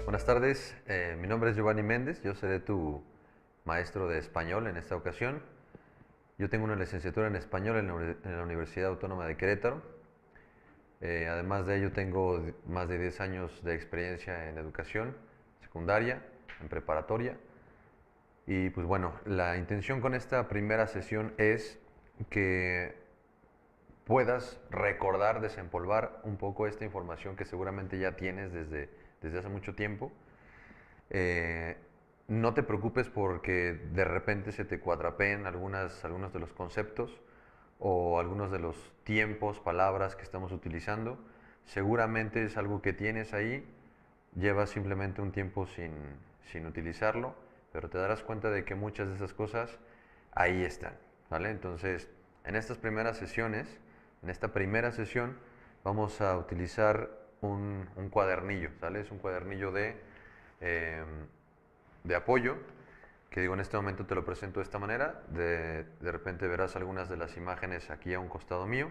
Buenas tardes, mi nombre es Giovanni Méndez, yo seré tu maestro de español en esta ocasión. Yo tengo una licenciatura en español en la Universidad Autónoma de Querétaro. Además de ello tengo más de 10 años de experiencia en educación secundaria, en preparatoria. Y pues bueno, la intención con esta primera sesión es que puedas recordar, desempolvar un poco esta información que seguramente ya tienes desde hace mucho tiempo. Eh, no te preocupes porque de repente se te cuatrapeen algunos de los conceptos o algunos de los tiempos, palabras que estamos utilizando. Seguramente es algo que tienes ahí, llevas simplemente un tiempo sin utilizarlo, pero te darás cuenta de que muchas de esas cosas ahí están, ¿vale? Entonces, en estas primeras sesiones, en esta primera sesión, vamos a utilizar un cuadernillo, ¿sale? Es un cuadernillo eh, de apoyo, que digo, en este momento te lo presento de esta manera. De repente verás algunas de las imágenes aquí a un costado mío.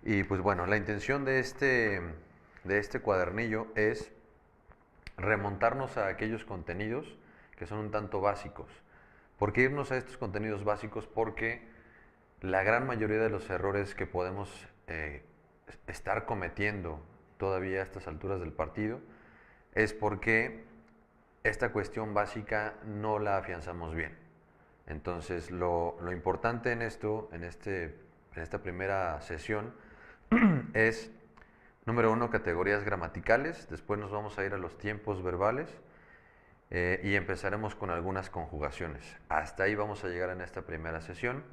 Y pues bueno, la intención de este cuadernillo es remontarnos a aquellos contenidos que son un tanto básicos. ¿Por qué irnos a estos contenidos básicos? Porque la gran mayoría de los errores que podemos estar cometiendo todavía a estas alturas del partido es porque esta cuestión básica no la afianzamos bien. Entonces, lo importante en esto, en esta primera sesión, es, número uno, categorías gramaticales. Después nos vamos a ir a los tiempos verbales y empezaremos con algunas conjugaciones. Hasta ahí vamos a llegar en esta primera sesión,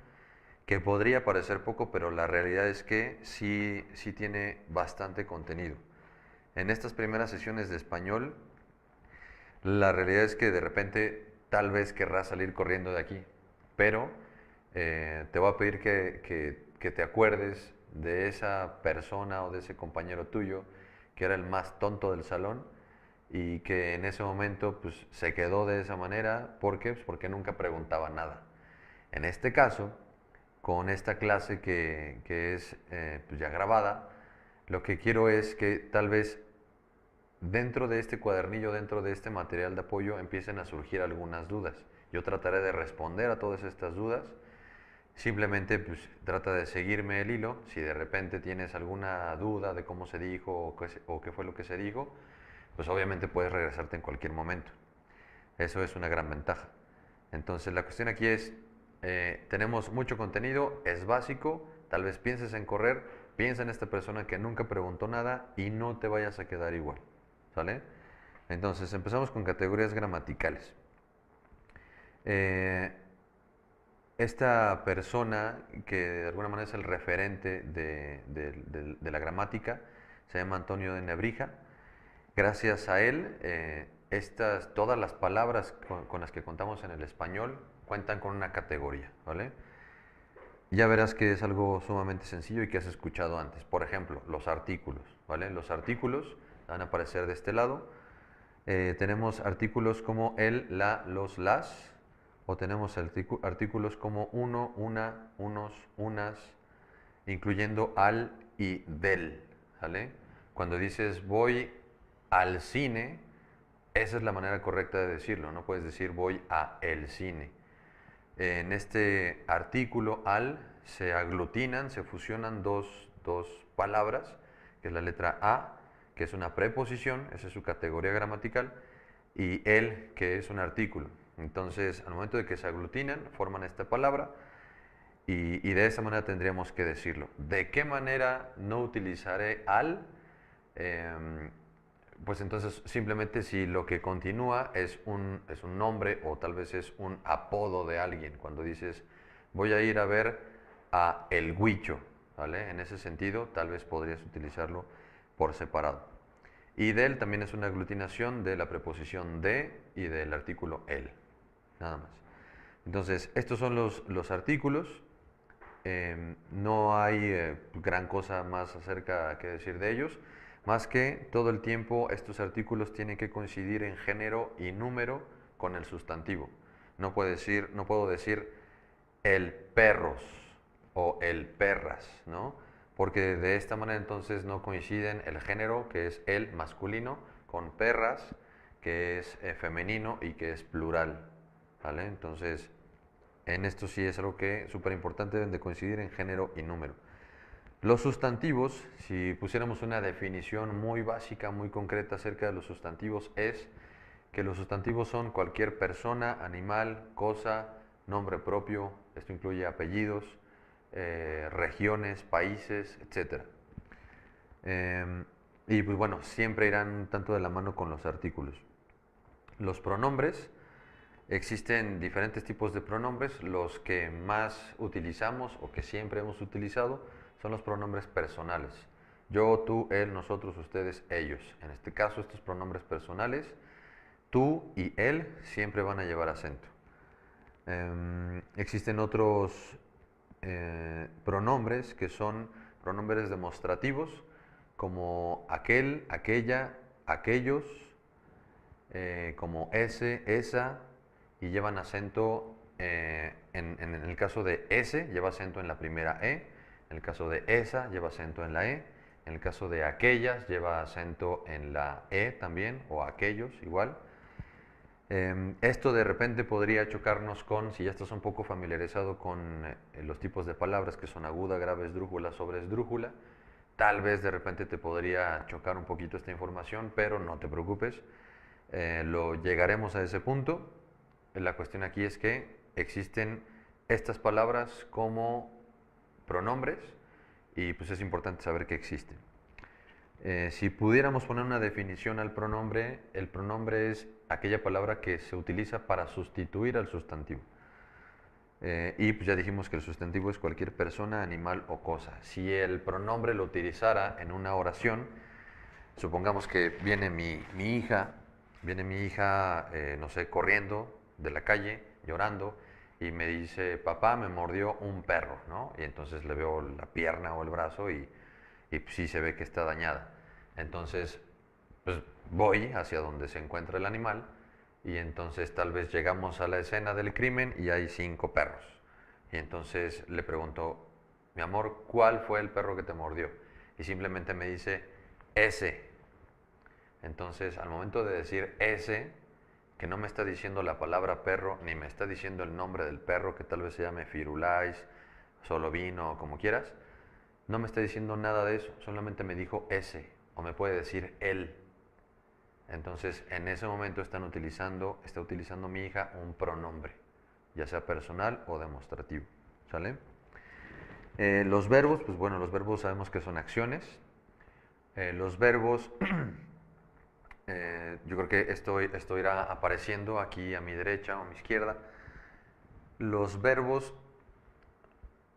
que podría parecer poco, pero la realidad es que sí tiene bastante contenido. En estas primeras sesiones de español, la realidad es que de repente tal vez querrás salir corriendo de aquí, pero te voy a pedir que te acuerdes de esa persona o de ese compañero tuyo que era el más tonto del salón y que en ese momento pues, se quedó de esa manera. ¿Por qué? Pues porque nunca preguntaba nada. En este caso, con esta clase que es pues ya grabada, lo que quiero es que tal vez dentro de este cuadernillo, dentro de este material de apoyo, empiecen a surgir algunas dudas. Yo trataré de responder a todas estas dudas. Simplemente pues, trata de seguirme el hilo. Si de repente tienes alguna duda de cómo se dijo o qué fue lo que se dijo, pues obviamente puedes regresarte en cualquier momento. Eso es una gran ventaja. Entonces la cuestión aquí es, tenemos mucho contenido, es básico, tal vez pienses en correr, piensa en esta persona que nunca preguntó nada y no te vayas a quedar igual. ¿Sale? Entonces empezamos con categorías gramaticales. Eh, esta persona que de alguna manera es el referente de la gramática se llama Antonio de Nebrija. Gracias a él, todas las palabras con las que contamos en el español cuentan con una categoría, ¿vale? Ya verás que es algo sumamente sencillo y que has escuchado antes. Por ejemplo, los artículos, ¿vale? Los artículos van a aparecer de este lado. Tenemos artículos como el, la, los, las, o tenemos artículos como uno, una, unos, unas, incluyendo al y del, ¿vale? Cuando dices voy al cine, esa es la manera correcta de decirlo, no puedes decir voy a el cine. En este artículo al se aglutinan, se fusionan dos palabras, que es la letra a, que es una preposición, esa es su categoría gramatical, y el, que es un artículo. Entonces, al momento de que se aglutinan, forman esta palabra y de esa manera tendríamos que decirlo. ¿De qué manera no utilizaré al? Pues entonces simplemente si lo que continúa es un nombre o tal vez es un apodo de alguien. Cuando dices voy a ir a ver a el Huicho, ¿vale? En ese sentido tal vez podrías utilizarlo por separado. Y del también es una aglutinación de la preposición de y del artículo el, nada más. Entonces estos son los artículos. No hay gran cosa más acerca que decir de ellos, más que todo el tiempo estos artículos tienen que coincidir en género y número con el sustantivo. No puedo decir el perros o el perras, ¿no? Porque de esta manera entonces no coinciden el género, que es el masculino, con perras, que es femenino y que es plural, ¿vale? Entonces, en esto sí es algo que súper importante, deben de coincidir en género y número. Los sustantivos, si pusiéramos una definición muy básica, muy concreta acerca de los sustantivos, es que los sustantivos son cualquier persona, animal, cosa, nombre propio, esto incluye apellidos, regiones, países, etc. Y pues bueno, siempre irán tanto de la mano con los artículos. Los pronombres, existen diferentes tipos de pronombres. Los que más utilizamos o que siempre hemos utilizado son los pronombres personales. Yo, tú, él, nosotros, ustedes, ellos. En este caso, estos pronombres personales, tú y él, siempre van a llevar acento. Existen otros pronombres que son pronombres demostrativos, como aquel, aquella, aquellos, como ese, esa, y llevan acento, en el caso de ese, lleva acento en la primera E, en el caso de esa, lleva acento en la E, en el caso de aquellas, lleva acento en la E también, o aquellos, igual. Esto de repente podría chocarnos con, si ya estás un poco familiarizado con los tipos de palabras que son aguda, grave, esdrújula, sobreesdrújula, tal vez de repente te podría chocar un poquito esta información, pero no te preocupes, lo llegaremos a ese punto. La cuestión aquí es que existen estas palabras como pronombres y pues es importante saber que existen. Si pudiéramos poner una definición al pronombre, el pronombre es aquella palabra que se utiliza para sustituir al sustantivo. Y pues ya dijimos que el sustantivo es cualquier persona, animal o cosa. Si el pronombre lo utilizara en una oración, supongamos que viene mi hija, no sé, corriendo de la calle, llorando, y me dice, papá, me mordió un perro, ¿no? Y entonces le veo la pierna o el brazo y sí se ve que está dañada. Entonces, pues voy hacia donde se encuentra el animal y entonces tal vez llegamos a la escena del crimen y hay 5 perros. Y entonces le pregunto, mi amor, ¿cuál fue el perro que te mordió? Y simplemente me dice, ese. Entonces, al momento de decir ese, que no me está diciendo la palabra perro, ni me está diciendo el nombre del perro, que tal vez se llame Firulais, Solovino, o como quieras, no me está diciendo nada de eso, solamente me dijo ese, o me puede decir él. Entonces, en ese momento está utilizando mi hija un pronombre, ya sea personal o demostrativo. ¿Sale? Los verbos, pues bueno, los verbos sabemos que son acciones. Los verbos, yo creo que esto irá apareciendo aquí a mi derecha o a mi izquierda. Los verbos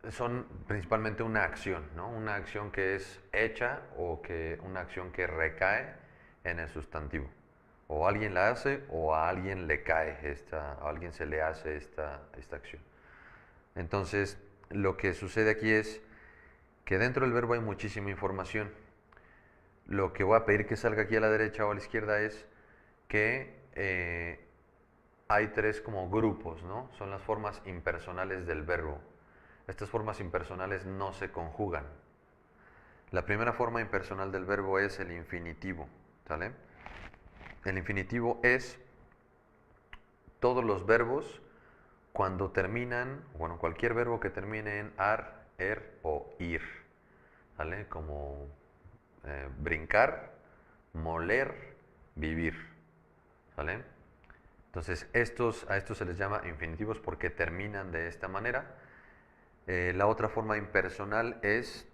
son principalmente una acción, ¿no? Una acción que es hecha o una acción que recae en el sustantivo. O alguien la hace o a alguien le cae a alguien se le hace esta acción. Entonces, lo que sucede aquí es que dentro del verbo hay muchísima información. Lo que voy a pedir que salga aquí a la derecha o a la izquierda es que hay 3 como grupos, ¿no? Son las formas impersonales del verbo. Estas formas impersonales no se conjugan. La primera forma impersonal del verbo es el infinitivo, ¿sale? El infinitivo es todos los verbos cuando terminan, bueno, cualquier verbo que termine en ar, o ir, ¿vale? Como brincar, moler, vivir, ¿vale? Entonces, a estos se les llama infinitivos porque terminan de esta manera. La otra forma impersonal es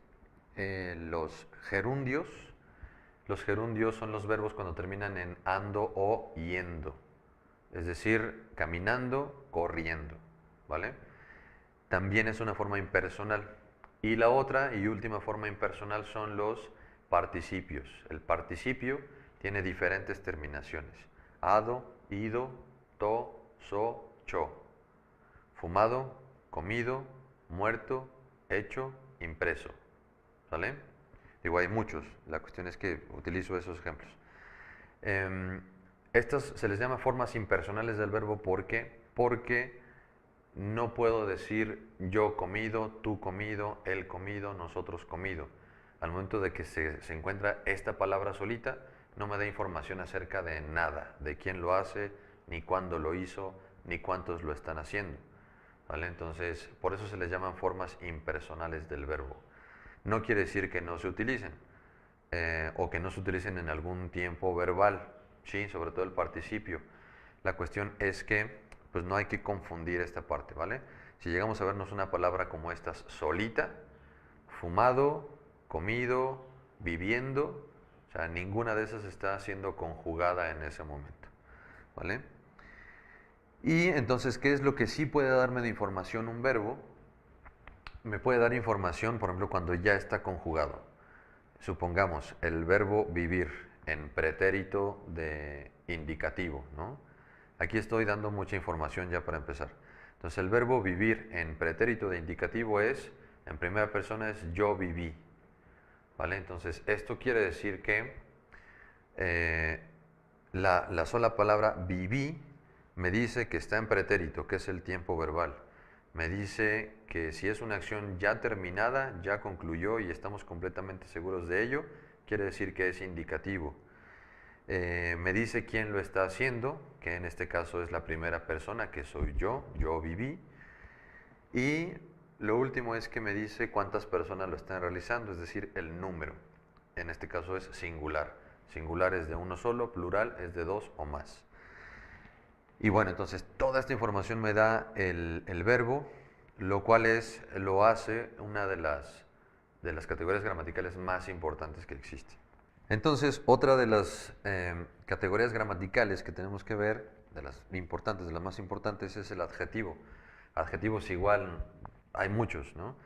los gerundios. Los gerundios son los verbos cuando terminan en ando o yendo, es decir, caminando, corriendo, ¿vale? También es una forma impersonal. Y la otra y última forma impersonal son los participios. El participio tiene diferentes terminaciones. Ado, ido, to, so, cho. Fumado, comido, muerto, hecho, impreso. ¿Sale? Digo, hay muchos. La cuestión es que utilizo esos ejemplos. Estas se les llama formas impersonales del verbo. ¿Por qué? Porque no puedo decir yo comido, tú comido, él comido, nosotros comido. Al momento de que se encuentra esta palabra solita, no me da información acerca de nada, de quién lo hace, ni cuándo lo hizo, ni cuántos lo están haciendo. ¿Vale? Entonces, por eso se les llaman formas impersonales del verbo. No quiere decir que no se utilicen, o que no se utilicen en algún tiempo verbal, ¿sí? Sobre todo el participio. La cuestión es que pues no hay que confundir esta parte, ¿vale? Si llegamos a vernos una palabra como estas solita, fumado, comido, viviendo, o sea, ninguna de esas está siendo conjugada en ese momento, ¿vale? Y entonces, ¿qué es lo que sí puede darme de información un verbo? Me puede dar información, por ejemplo, cuando ya está conjugado. Supongamos el verbo vivir en pretérito de indicativo, ¿no? Aquí estoy dando mucha información ya para empezar. Entonces el verbo vivir en pretérito de indicativo es, en primera persona es yo viví, ¿vale? Entonces esto quiere decir que la sola palabra viví me dice que está en pretérito, que es el tiempo verbal. Me dice que si es una acción ya terminada, ya concluyó y estamos completamente seguros de ello, quiere decir que es indicativo. Me dice quién lo está haciendo, que en este caso es la primera persona, que soy yo viví. Y lo último es que me dice cuántas personas lo están realizando, es decir, el número. En este caso es singular. Singular es de uno solo, plural es de dos o más. Y bueno, entonces toda esta información me da el verbo, lo cual lo hace una de las categorías gramaticales más importantes que existen. Entonces, otra de las categorías gramaticales que tenemos que ver, de las importantes, de las más importantes, es el adjetivo. Adjetivos igual, hay muchos, ¿no?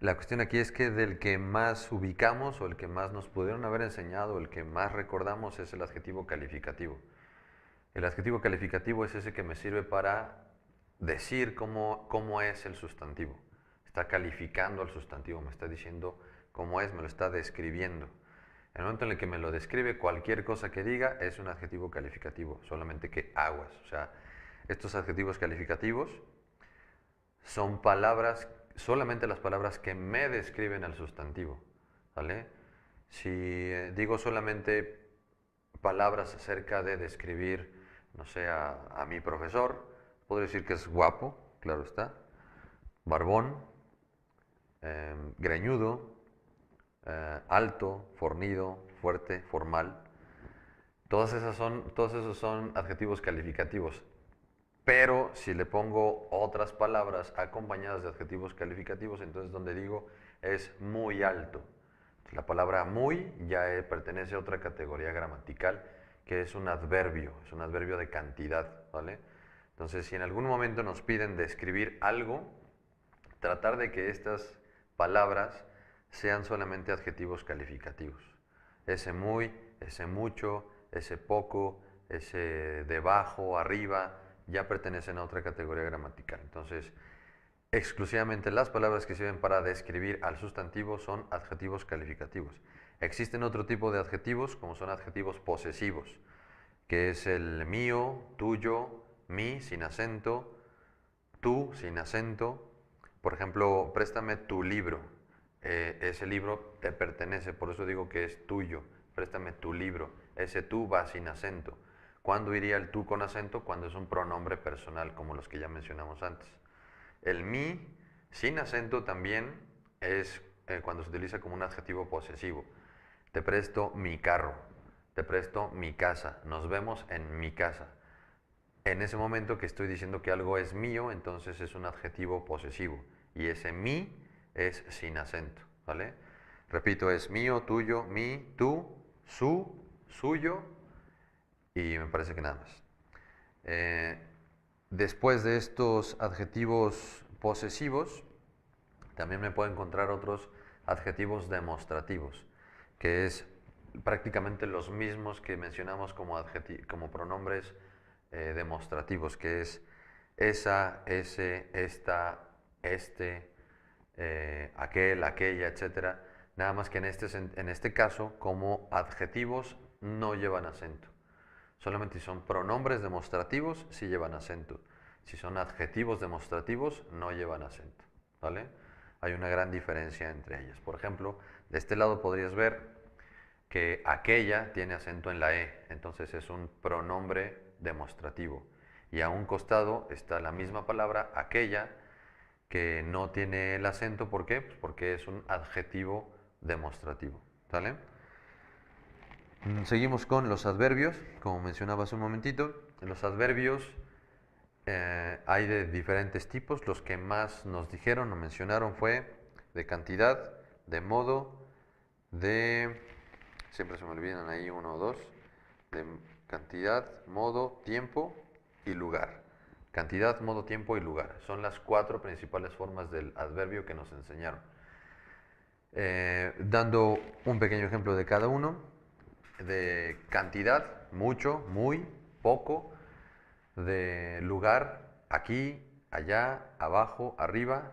La cuestión aquí es que del que más ubicamos o el que más nos pudieron haber enseñado, el que más recordamos es el adjetivo calificativo. El adjetivo calificativo es ese que me sirve para decir cómo es el sustantivo. Está calificando al sustantivo, me está diciendo cómo es, me lo está describiendo. En el momento en el que me lo describe, cualquier cosa que diga es un adjetivo calificativo, solamente que aguas. O sea, estos adjetivos calificativos son palabras, solamente las palabras que me describen al sustantivo, ¿vale? Si digo solamente palabras acerca de describir, no sé, a mi profesor, podría decir que es guapo, claro está, barbón, greñudo, alto, fornido, fuerte, formal. Todos esos son adjetivos calificativos. Pero si le pongo otras palabras acompañadas de adjetivos calificativos, entonces donde digo es muy alto. La palabra muy ya pertenece a otra categoría gramatical que es un adverbio de cantidad, ¿vale? Entonces, si en algún momento nos piden describir algo, tratar de que estas palabras sean solamente adjetivos calificativos. Ese muy, ese mucho, ese poco, ese debajo, arriba, ya pertenecen a otra categoría gramatical. Entonces, exclusivamente las palabras que sirven para describir al sustantivo son adjetivos calificativos. Existen otro tipo de adjetivos, como son adjetivos posesivos, que es el mío, tuyo, mi sin acento, tú sin acento. Por ejemplo, préstame tu libro. Ese libro te pertenece, por eso digo que es tuyo. Préstame tu libro. Ese tú va sin acento. ¿Cuándo iría el tú con acento? Cuando es un pronombre personal, como los que ya mencionamos antes. El mi sin acento también es cuando se utiliza como un adjetivo posesivo. Te presto mi carro, te presto mi casa, nos vemos en mi casa. En ese momento que estoy diciendo que algo es mío, entonces es un adjetivo posesivo. Y ese mi es sin acento, ¿vale? Repito, es mío, tuyo, mi, tú, su, suyo y me parece que nada más. Después de estos adjetivos posesivos, también me puedo encontrar otros adjetivos demostrativos, que es prácticamente los mismos que mencionamos como pronombres demostrativos, que es esa, ese, esta, este, aquel, aquella, etc. Nada más que en este caso, como adjetivos no llevan acento. Solamente si son pronombres demostrativos, sí llevan acento. Si son adjetivos demostrativos, no llevan acento, ¿vale? Hay una gran diferencia entre ellas. Por ejemplo, de este lado podrías ver que aquella tiene acento en la E, entonces es un pronombre demostrativo. Y a un costado está la misma palabra, aquella, que no tiene el acento. ¿Por qué? Pues porque es un adjetivo demostrativo. ¿Sale? Seguimos con los adverbios, como mencionaba hace un momentito. Los adverbios hay de diferentes tipos. Los que más nos dijeron o mencionaron fue de cantidad, de modo, de... Siempre se me olvidan ahí uno o dos. De cantidad, modo, tiempo y lugar. Cantidad, modo, tiempo y lugar. Son las 4 principales formas del adverbio que nos enseñaron. Dando un pequeño ejemplo de cada uno. De cantidad, mucho, muy, poco. De lugar, aquí, allá, abajo, arriba.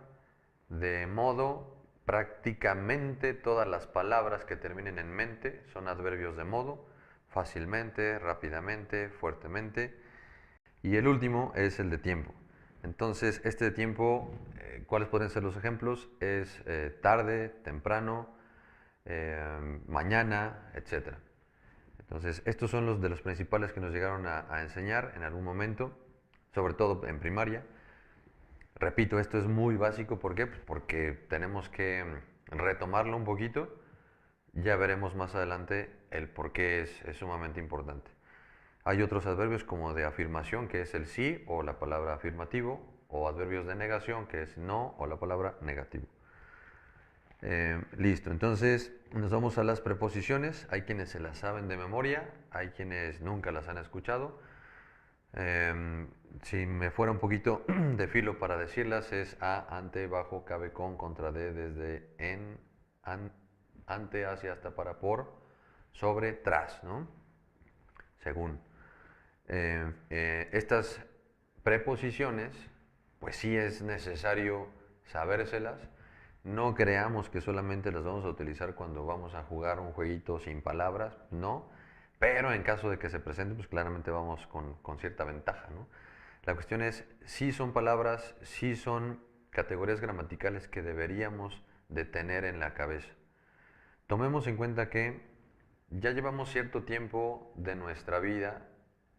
De modo, prácticamente todas las palabras que terminen en mente son adverbios de modo. Fácilmente, rápidamente, fuertemente. Y el último es el de tiempo. Entonces, este de tiempo, ¿cuáles pueden ser los ejemplos? Es tarde, temprano, mañana, etc. Entonces, estos son los de los principales que nos llegaron a enseñar en algún momento, sobre todo en primaria. Repito, esto es muy básico, ¿por qué? Pues porque tenemos que retomarlo un poquito. Ya veremos más adelante el por qué es sumamente importante. Hay otros adverbios como de afirmación, que es el sí o la palabra afirmativo, o adverbios de negación, que es no o la palabra negativo. Listo, entonces nos vamos a las preposiciones. Hay quienes se las saben de memoria, hay quienes nunca las han escuchado. Si me fuera un poquito de filo para decirlas, es a, ante, bajo, cabe, con, contra, de, desde, en, ante, hacia, hasta, para, por, sobre, tras, ¿no? Según. Estas preposiciones, pues sí es necesario sabérselas. No creamos que solamente las vamos a utilizar cuando vamos a jugar un jueguito sin palabras, no. Pero en caso de que se presente, pues claramente vamos con cierta ventaja, ¿no? La cuestión es, si son palabras, si son categorías gramaticales que deberíamos de tener en la cabeza. Tomemos en cuenta que ya llevamos cierto tiempo de nuestra vida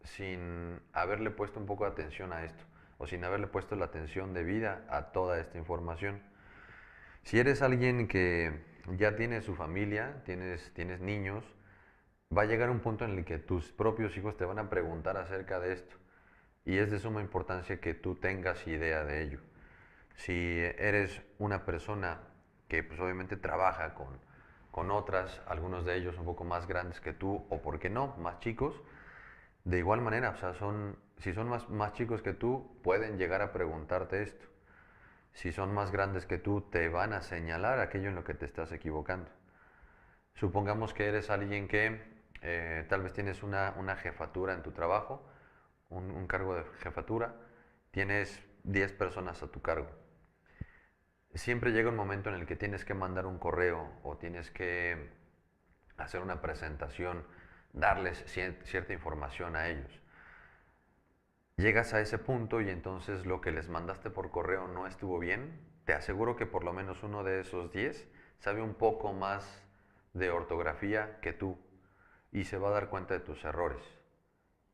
sin haberle puesto un poco de atención a esto, o sin haberle puesto la atención debida a toda esta información. Si eres alguien que ya tiene su familia, tienes niños, va a llegar un punto en el que tus propios hijos te van a preguntar acerca de esto. Y es de suma importancia que tú tengas idea de ello. Si eres una persona que pues obviamente trabaja con otras, algunos de ellos un poco más grandes que tú, o por qué no, más chicos, de igual manera, o sea, si son más chicos que tú, pueden llegar a preguntarte esto. Si son más grandes que tú, te van a señalar aquello en lo que te estás equivocando. Supongamos que eres alguien que tal vez tienes una jefatura en tu trabajo, un cargo de jefatura, tienes 10 personas a tu cargo. Siempre llega un momento en el que tienes que mandar un correo o tienes que hacer una presentación, darles cierta información a ellos. Llegas a ese punto y entonces lo que les mandaste por correo no estuvo bien. Te aseguro que por lo menos uno de esos 10 sabe un poco más de ortografía que tú y se va a dar cuenta de tus errores.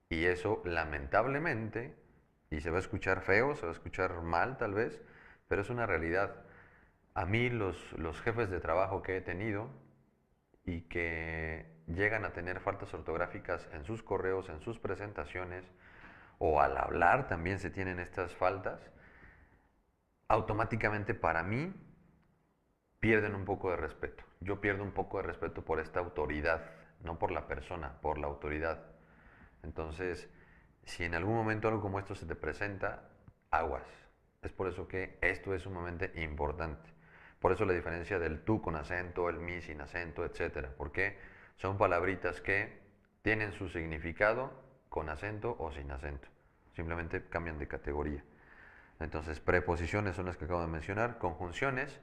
Y eso, lamentablemente, y se va a escuchar feo, se va a escuchar mal tal vez, pero es una realidad. A mí los jefes de trabajo que he tenido y que llegan a tener faltas ortográficas en sus correos, en sus presentaciones, o al hablar también se tienen estas faltas, automáticamente para mí pierden un poco de respeto. Yo pierdo un poco de respeto por esta autoridad, no por la persona, por la autoridad. Entonces, si en algún momento algo como esto se te presenta, aguas. Es por eso que esto es sumamente importante. Por eso la diferencia del tú con acento, el mi sin acento, etc. Porque son palabritas que tienen su significado con acento o sin acento. Simplemente cambian de categoría. Entonces, preposiciones son las que acabo de mencionar, conjunciones,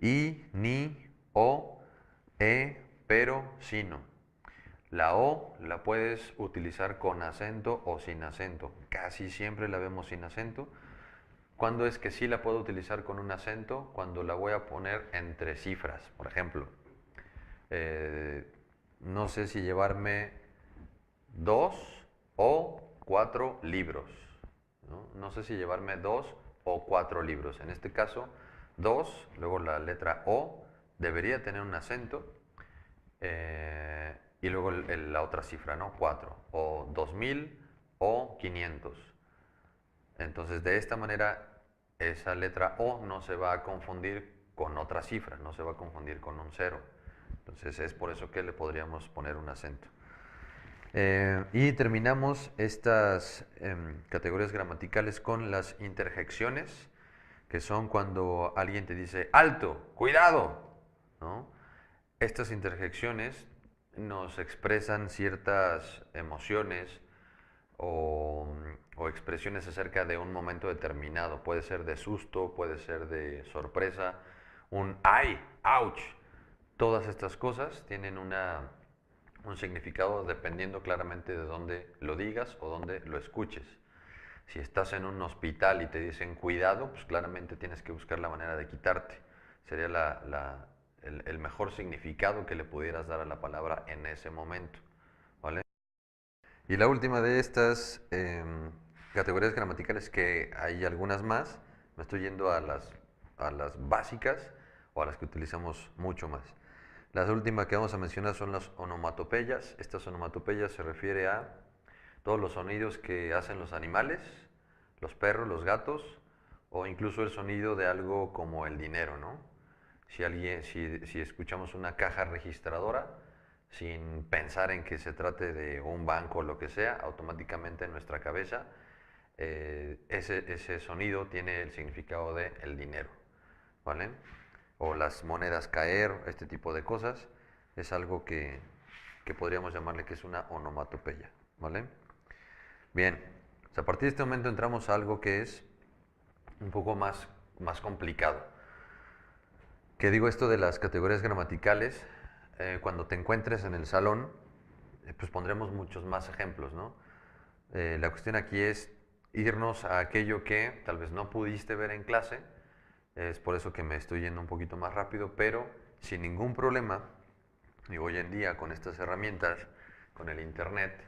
y, ni, o, pero, sino. La o la puedes utilizar con acento o sin acento. Casi siempre la vemos sin acento. ¿Cuándo es que sí la puedo utilizar con un acento? Cuando la voy a poner entre cifras. Por ejemplo, no sé si llevarme 2 o 4 libros. No sé si llevarme 2 o 4 libros. En este caso, 2, luego la letra O, debería tener un acento, y luego la otra cifra, ¿no? 4, o 2000 o 500. Entonces, de esta manera, esa letra O no se va a confundir con otra cifra, no se va a confundir con un 0. Entonces, es por eso que le podríamos poner un acento. Y terminamos estas categorías gramaticales con las interjecciones, que son cuando alguien te dice, alto, cuidado, ¿no? Estas interjecciones nos expresan ciertas emociones o expresiones acerca de un momento determinado. Puede ser de susto, puede ser de sorpresa, un ay, ouch. Todas estas cosas tienen un significado dependiendo claramente de dónde lo digas o dónde lo escuches. Si estás en un hospital y te dicen cuidado, pues claramente tienes que buscar la manera de quitarte. Sería el mejor significado que le pudieras dar a la palabra en ese momento. ¿Vale? Y la última de estas categorías gramaticales, que hay algunas más, me estoy yendo a las básicas o a las que utilizamos mucho más. Las últimas que vamos a mencionar son las onomatopeyas. Estas onomatopeyas se refiere a todos los sonidos que hacen los animales, los perros, los gatos, o incluso el sonido de algo como el dinero, ¿no? Si escuchamos una caja registradora, sin pensar en que se trate de un banco o lo que sea, automáticamente en nuestra cabeza ese sonido tiene el significado de el dinero, ¿vale? O las monedas caer, este tipo de cosas, es algo que podríamos llamarle que es una onomatopeya, ¿vale? Bien, pues a partir de este momento entramos a algo que es un poco más complicado. Que digo esto de las categorías gramaticales, cuando te encuentres en el salón, pues pondremos muchos más ejemplos, ¿no? La cuestión aquí es irnos a aquello que tal vez no pudiste ver en clase, es por eso que me estoy yendo un poquito más rápido, pero sin ningún problema, y hoy en día con estas herramientas, con el internet,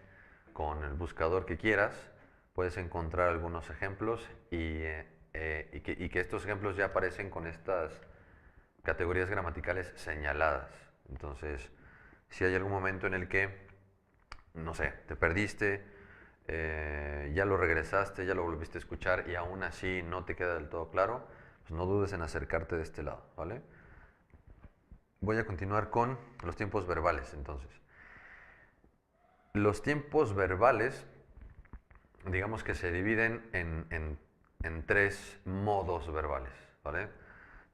con el buscador que quieras, puedes encontrar algunos ejemplos y que estos ejemplos ya aparecen con estas categorías gramaticales señaladas. Entonces, si hay algún momento en el que, no sé, te perdiste, ya lo regresaste, ya lo volviste a escuchar y aún así no te queda del todo claro, pues no dudes en acercarte de este lado, ¿vale? Voy a continuar con los tiempos verbales, entonces. Los tiempos verbales, digamos que se dividen en 3 modos verbales, ¿vale?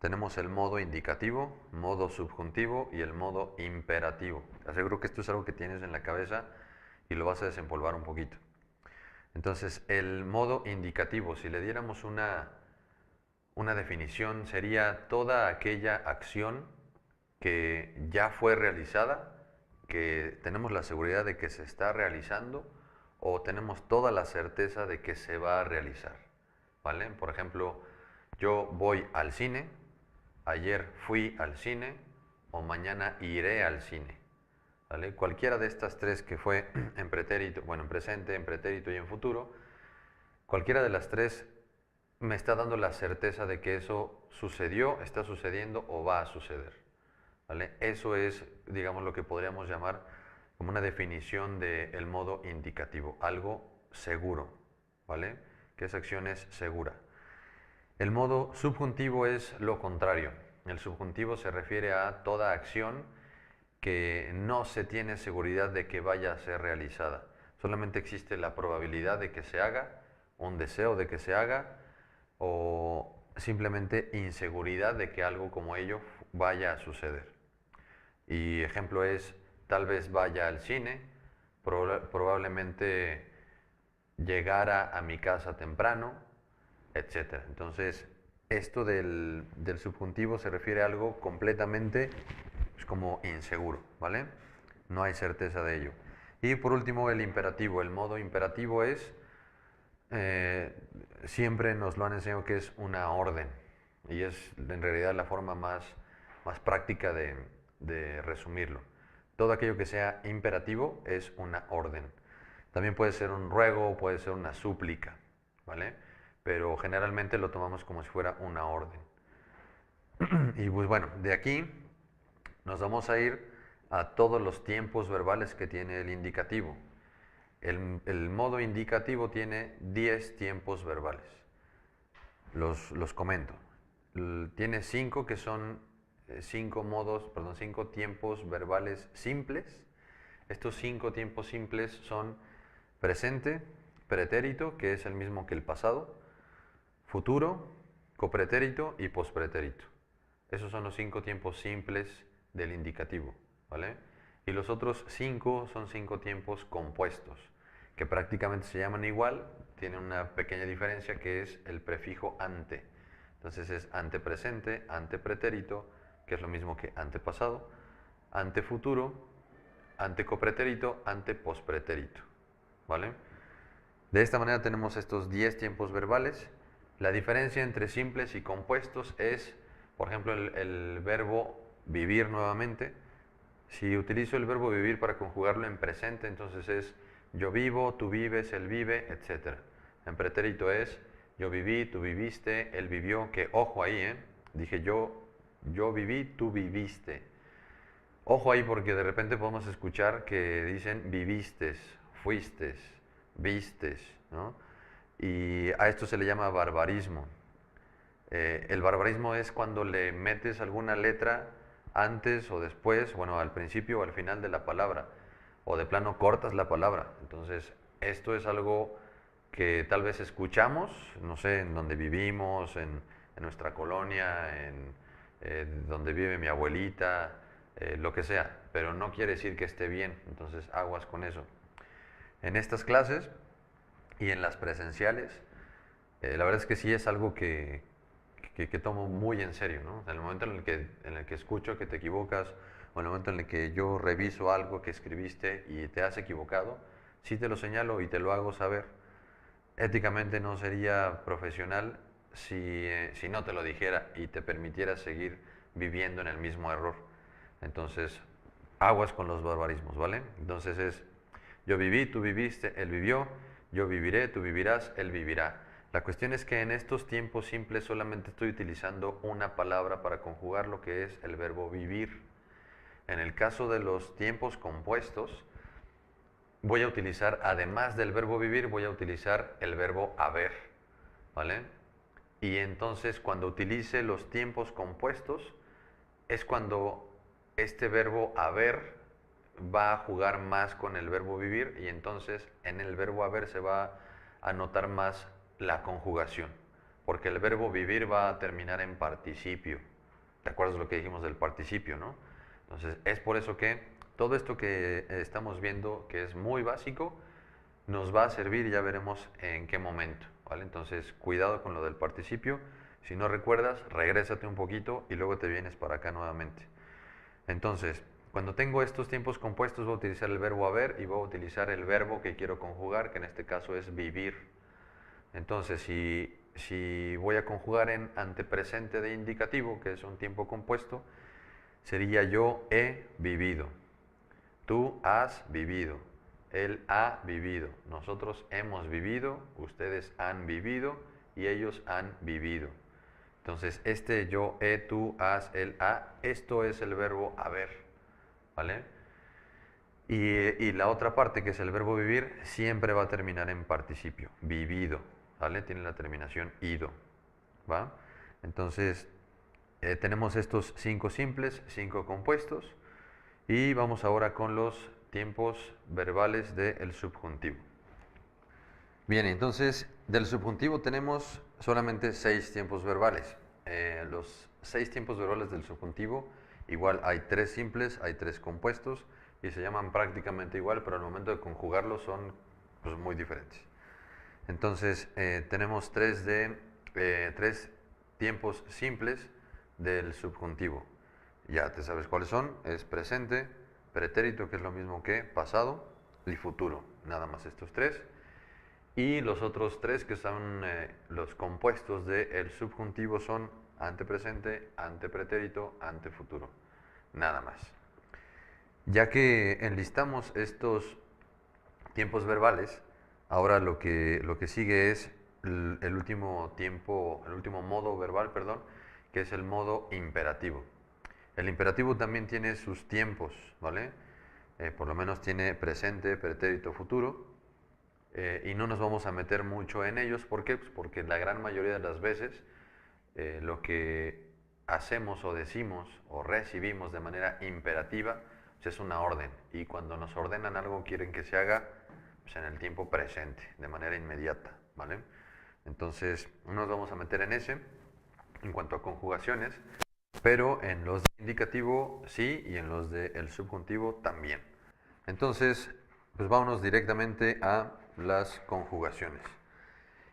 Tenemos el modo indicativo, modo subjuntivo y el modo imperativo. Te aseguro que esto es algo que tienes en la cabeza y lo vas a desempolvar un poquito. Entonces, el modo indicativo, si le diéramos una definición, sería toda aquella acción que ya fue realizada, que tenemos la seguridad de que se está realizando o tenemos toda la certeza de que se va a realizar, ¿vale? Por ejemplo, yo voy al cine, ayer fui al cine o mañana iré al cine, ¿vale? Cualquiera de estas 3 que fue en pretérito, bueno, en presente, en pretérito y en futuro, cualquiera de las 3 me está dando la certeza de que eso sucedió, está sucediendo o va a suceder, ¿vale? Eso es, digamos, lo que podríamos llamar como una definición del modo indicativo, algo seguro, ¿vale? Que esa acción es segura. El modo subjuntivo es lo contrario. El subjuntivo se refiere a toda acción que no se tiene seguridad de que vaya a ser realizada. Solamente existe la probabilidad de que se haga, un deseo de que se haga, o simplemente inseguridad de que algo como ello vaya a suceder. Y ejemplo es, tal vez vaya al cine, probablemente llegara a mi casa temprano, etc. Entonces, esto del subjuntivo se refiere a algo completamente pues, como inseguro, ¿vale? No hay certeza de ello. Y por último, el imperativo. El modo imperativo es, siempre nos lo han enseñado que es una orden. Y es en realidad la forma más práctica de resumirlo. Todo aquello que sea imperativo es una orden. También puede ser un ruego, puede ser una súplica, ¿vale? Pero generalmente lo tomamos como si fuera una orden. Y pues bueno, de aquí nos vamos a ir a todos los tiempos verbales que tiene el indicativo. El modo indicativo tiene 10 tiempos verbales. Los comento. Tiene 5 que son 5 tiempos verbales simples. Estos 5 tiempos simples son presente, pretérito, que es el mismo que el pasado, futuro, copretérito y pospretérito. Esos son los 5 tiempos simples del indicativo, ¿vale? Y los otros 5 son 5 tiempos compuestos, que prácticamente se llaman igual, tienen una pequeña diferencia que es el prefijo ante. Entonces es antepresente, antepretérito, que es lo mismo que antepasado, antefuturo, antecopretérito, antepospretérito, ¿vale? De esta manera tenemos estos 10 tiempos verbales. La diferencia entre simples y compuestos es, por ejemplo, el verbo vivir nuevamente. Si utilizo el verbo vivir para conjugarlo en presente, entonces es yo vivo, tú vives, él vive, etc. En pretérito es yo viví, tú viviste, él vivió, que ojo ahí, dije yo viví, tú viviste. Ojo ahí porque de repente podemos escuchar que dicen vivistes, fuistes, vistes, ¿no? Y a esto se le llama barbarismo. El barbarismo es cuando le metes alguna letra antes o después, bueno, al principio o al final de la palabra, o de plano cortas la palabra. Entonces, esto es algo que tal vez escuchamos, no sé, en donde vivimos, en nuestra colonia, en donde vive mi abuelita, lo que sea, pero no quiere decir que esté bien, entonces aguas con eso. En estas clases y en las presenciales, la verdad es que sí es algo que tomo muy en serio, ¿no? En el momento en el que escucho que te equivocas, o en el momento en el que yo reviso algo que escribiste y te has equivocado, sí te lo señalo y te lo hago saber. Éticamente no sería profesional si no te lo dijera y te permitiera seguir viviendo en el mismo error. Entonces, aguas con los barbarismos, ¿vale? Entonces es, yo viví, tú viviste, él vivió, yo viviré, tú vivirás, él vivirá. La cuestión es que en estos tiempos simples solamente estoy utilizando una palabra para conjugar lo que es el verbo vivir. En el caso de los tiempos compuestos, voy a utilizar, además del verbo vivir, voy a utilizar el verbo haber, ¿vale? Y entonces cuando utilice los tiempos compuestos, es cuando este verbo haber va a jugar más con el verbo vivir y entonces en el verbo haber se va a notar más la conjugación, porque el verbo vivir va a terminar en participio. ¿Te acuerdas lo que dijimos del participio, no? Entonces es por eso que todo esto que estamos viendo, que es muy básico, nos va a servir y ya veremos en qué momento, ¿vale? Entonces cuidado con lo del participio. Si no recuerdas, regrésate un poquito y luego te vienes para acá nuevamente. Entonces, cuando tengo estos tiempos compuestos voy a utilizar el verbo haber y voy a utilizar el verbo que quiero conjugar, que en este caso es vivir. Entonces, si voy a conjugar en antepresente de indicativo, que es un tiempo compuesto, sería yo he vivido, tú has vivido, él ha vivido, nosotros hemos vivido, ustedes han vivido y ellos han vivido. Entonces, este yo, he, tú, has, él, ha, esto es el verbo haber, ¿vale? Y la otra parte, que es el verbo vivir, siempre va a terminar en participio, vivido, ¿vale? Tiene la terminación ido, ¿va? Entonces, tenemos estos 5 simples, 5 compuestos, y vamos ahora con los tiempos verbales del subjuntivo. Bien, entonces del subjuntivo tenemos solamente 6 tiempos verbales. Los 6 tiempos verbales del subjuntivo, igual hay 3 simples, hay 3 compuestos y se llaman prácticamente igual, pero al momento de conjugarlos son pues, muy diferentes. Entonces tenemos 3 tiempos simples del subjuntivo. Ya te sabes cuáles son, es presente, pretérito, que es lo mismo que pasado, y futuro, nada más estos 3. Y los otros 3 que son los compuestos del subjuntivo son antepresente, antepretérito, antefuturo. Nada más. Ya que enlistamos estos tiempos verbales, ahora lo que sigue es el último tiempo, el último modo verbal, perdón, que es el modo imperativo. El imperativo también tiene sus tiempos, ¿vale? Por lo menos tiene presente, pretérito, futuro, y no nos vamos a meter mucho en ellos. ¿Por qué? Pues porque la gran mayoría de las veces lo que hacemos o decimos o recibimos de manera imperativa pues es una orden, y cuando nos ordenan algo quieren que se haga pues en el tiempo presente, de manera inmediata, ¿vale? Entonces no nos vamos a meter en ese en cuanto a conjugaciones, pero en los de indicativo sí y en los del subjuntivo también. Entonces, pues vámonos directamente a las conjugaciones.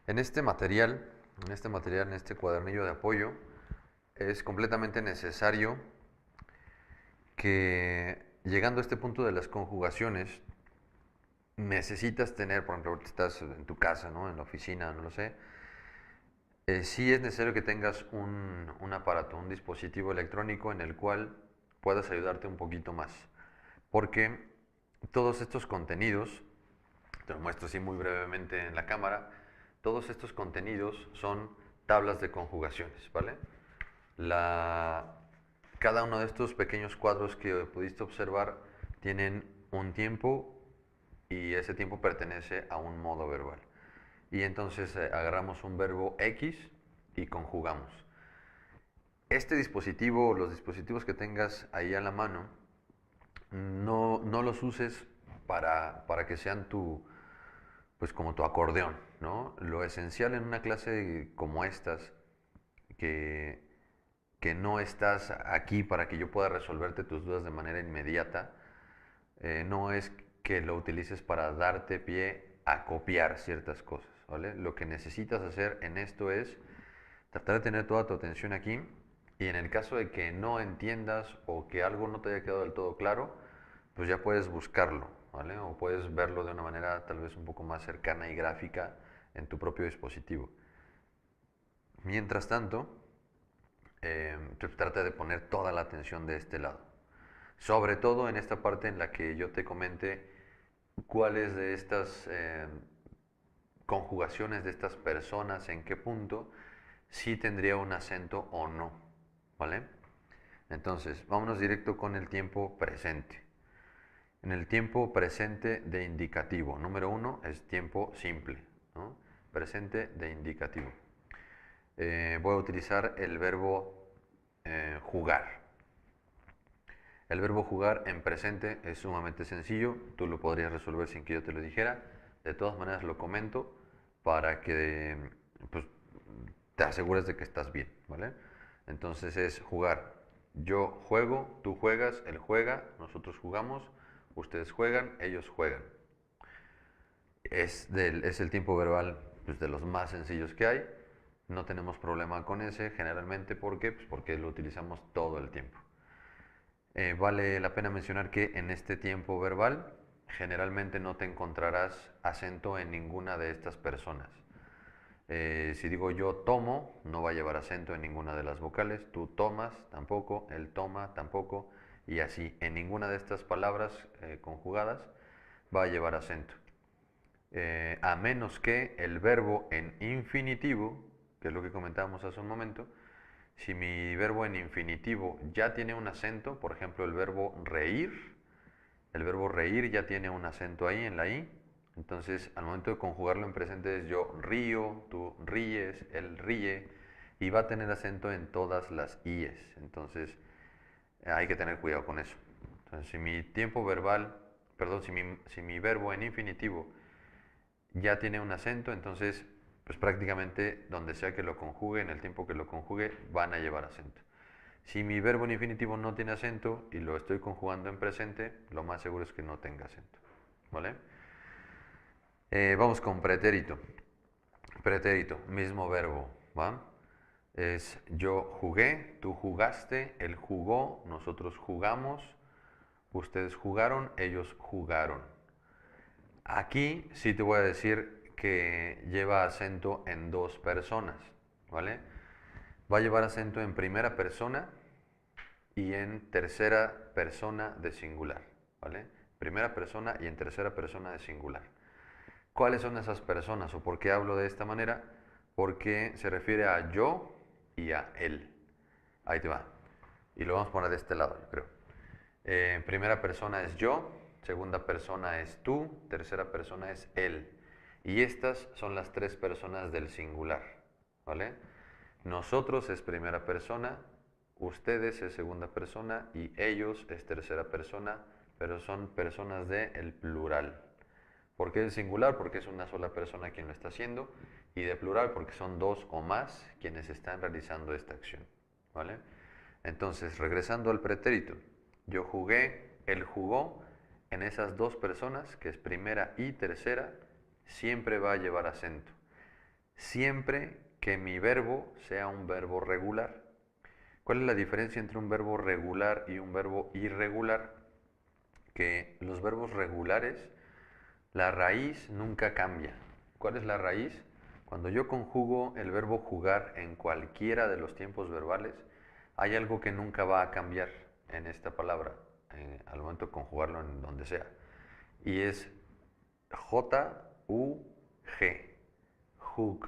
En este material, en este cuadernillo de apoyo, es completamente necesario que, llegando a este punto de las conjugaciones, necesitas tener, por ejemplo, ahorita estás en tu casa, ¿no? En la oficina, no lo sé. Sí es necesario que tengas un aparato, un dispositivo electrónico en el cual puedas ayudarte un poquito más. Porque todos estos contenidos, te lo muestro así muy brevemente en la cámara, todos estos contenidos son tablas de conjugaciones, ¿vale? La, cada uno de estos pequeños cuadros que pudiste observar tienen un tiempo, y ese tiempo pertenece a un modo verbal. Y entonces agarramos un verbo X y conjugamos. Este dispositivo, los dispositivos que tengas ahí a la mano, no los uses para que sean pues como tu acordeón, ¿no? Lo esencial en una clase como estas, que, que no estás aquí para que yo pueda resolverte tus dudas de manera inmediata, no es que lo utilices para darte pie a copiar ciertas cosas, ¿vale? Lo que necesitas hacer en esto es tratar de tener toda tu atención aquí, y en el caso de que no entiendas o que algo no te haya quedado del todo claro, pues ya puedes buscarlo, ¿vale? O puedes verlo de una manera tal vez un poco más cercana y gráfica en tu propio dispositivo. Mientras tanto, trata de poner toda la atención de este lado. Sobre todo en esta parte en la que yo te comente cuáles de estas conjugaciones de estas personas, en qué punto sí tendría un acento o no, ¿vale? Entonces, vámonos directo con el tiempo presente. En el tiempo presente de indicativo, número uno es tiempo simple, ¿no? Presente de indicativo. Voy a utilizar el verbo jugar. El verbo jugar en presente es sumamente sencillo, tú lo podrías resolver sin que yo te lo dijera. De todas maneras lo comento para que pues, te asegures de que estás bien, ¿vale? Entonces es jugar. Yo juego, tú juegas, él juega, nosotros jugamos, ustedes juegan, ellos juegan. Es el tiempo verbal pues, de los más sencillos que hay. No tenemos problema con ese generalmente. ¿Por qué? Pues porque lo utilizamos todo el tiempo. Vale la pena mencionar que en este tiempo verbal generalmente no te encontrarás acento en ninguna de estas personas. Si digo yo tomo, no va a llevar acento en ninguna de las vocales. Tú tomas, tampoco. Él toma, tampoco. Y así, en ninguna de estas palabras conjugadas va a llevar acento. A menos que el verbo en infinitivo, que es lo que comentábamos hace un momento, si mi verbo en infinitivo ya tiene un acento, por ejemplo el verbo reír ya tiene un acento ahí en la i, entonces al momento de conjugarlo en presente es yo río, tú ríes, él ríe, y va a tener acento en todas las i's, entonces hay que tener cuidado con eso. Entonces si mi tiempo verbal, perdón, si mi verbo en infinitivo ya tiene un acento, entonces pues prácticamente donde sea que lo conjugue, en el tiempo que lo conjugue, van a llevar acento. Si mi verbo en infinitivo no tiene acento y lo estoy conjugando en presente, lo más seguro es que no tenga acento, ¿vale? Vamos con pretérito. Pretérito, mismo verbo, ¿va? Es yo jugué, tú jugaste, él jugó, nosotros jugamos, ustedes jugaron, ellos jugaron. Aquí sí te voy a decir que lleva acento en dos personas, ¿vale? Va a llevar acento en primera persona y en tercera persona de singular. ¿vale? Primera persona y en tercera persona de singular. ¿Cuáles son esas personas o por qué hablo de esta manera? Porque se refiere a yo y a él. Ahí te va. Y lo vamos a poner de este lado, yo creo. Primera persona es yo, segunda persona es tú, tercera persona es él. Y estas son las tres personas del singular, ¿vale? Nosotros es primera persona, ustedes es segunda persona y ellos es tercera persona, pero son personas del plural. ¿Por qué es singular? Porque es una sola persona quien lo está haciendo, y de plural porque son dos o más quienes están realizando esta acción, ¿vale? Entonces, regresando al pretérito, yo jugué, él jugó, en esas dos personas, que es primera y tercera, siempre va a llevar acento. Siempre que mi verbo sea un verbo regular. ¿Cuál es la diferencia entre un verbo regular y un verbo irregular? Que los verbos regulares, la raíz nunca cambia. ¿Cuál es la raíz? Cuando yo conjugo el verbo jugar en cualquiera de los tiempos verbales, hay algo que nunca va a cambiar en esta palabra, al momento de conjugarlo en donde sea. Y es J-U-G, jug.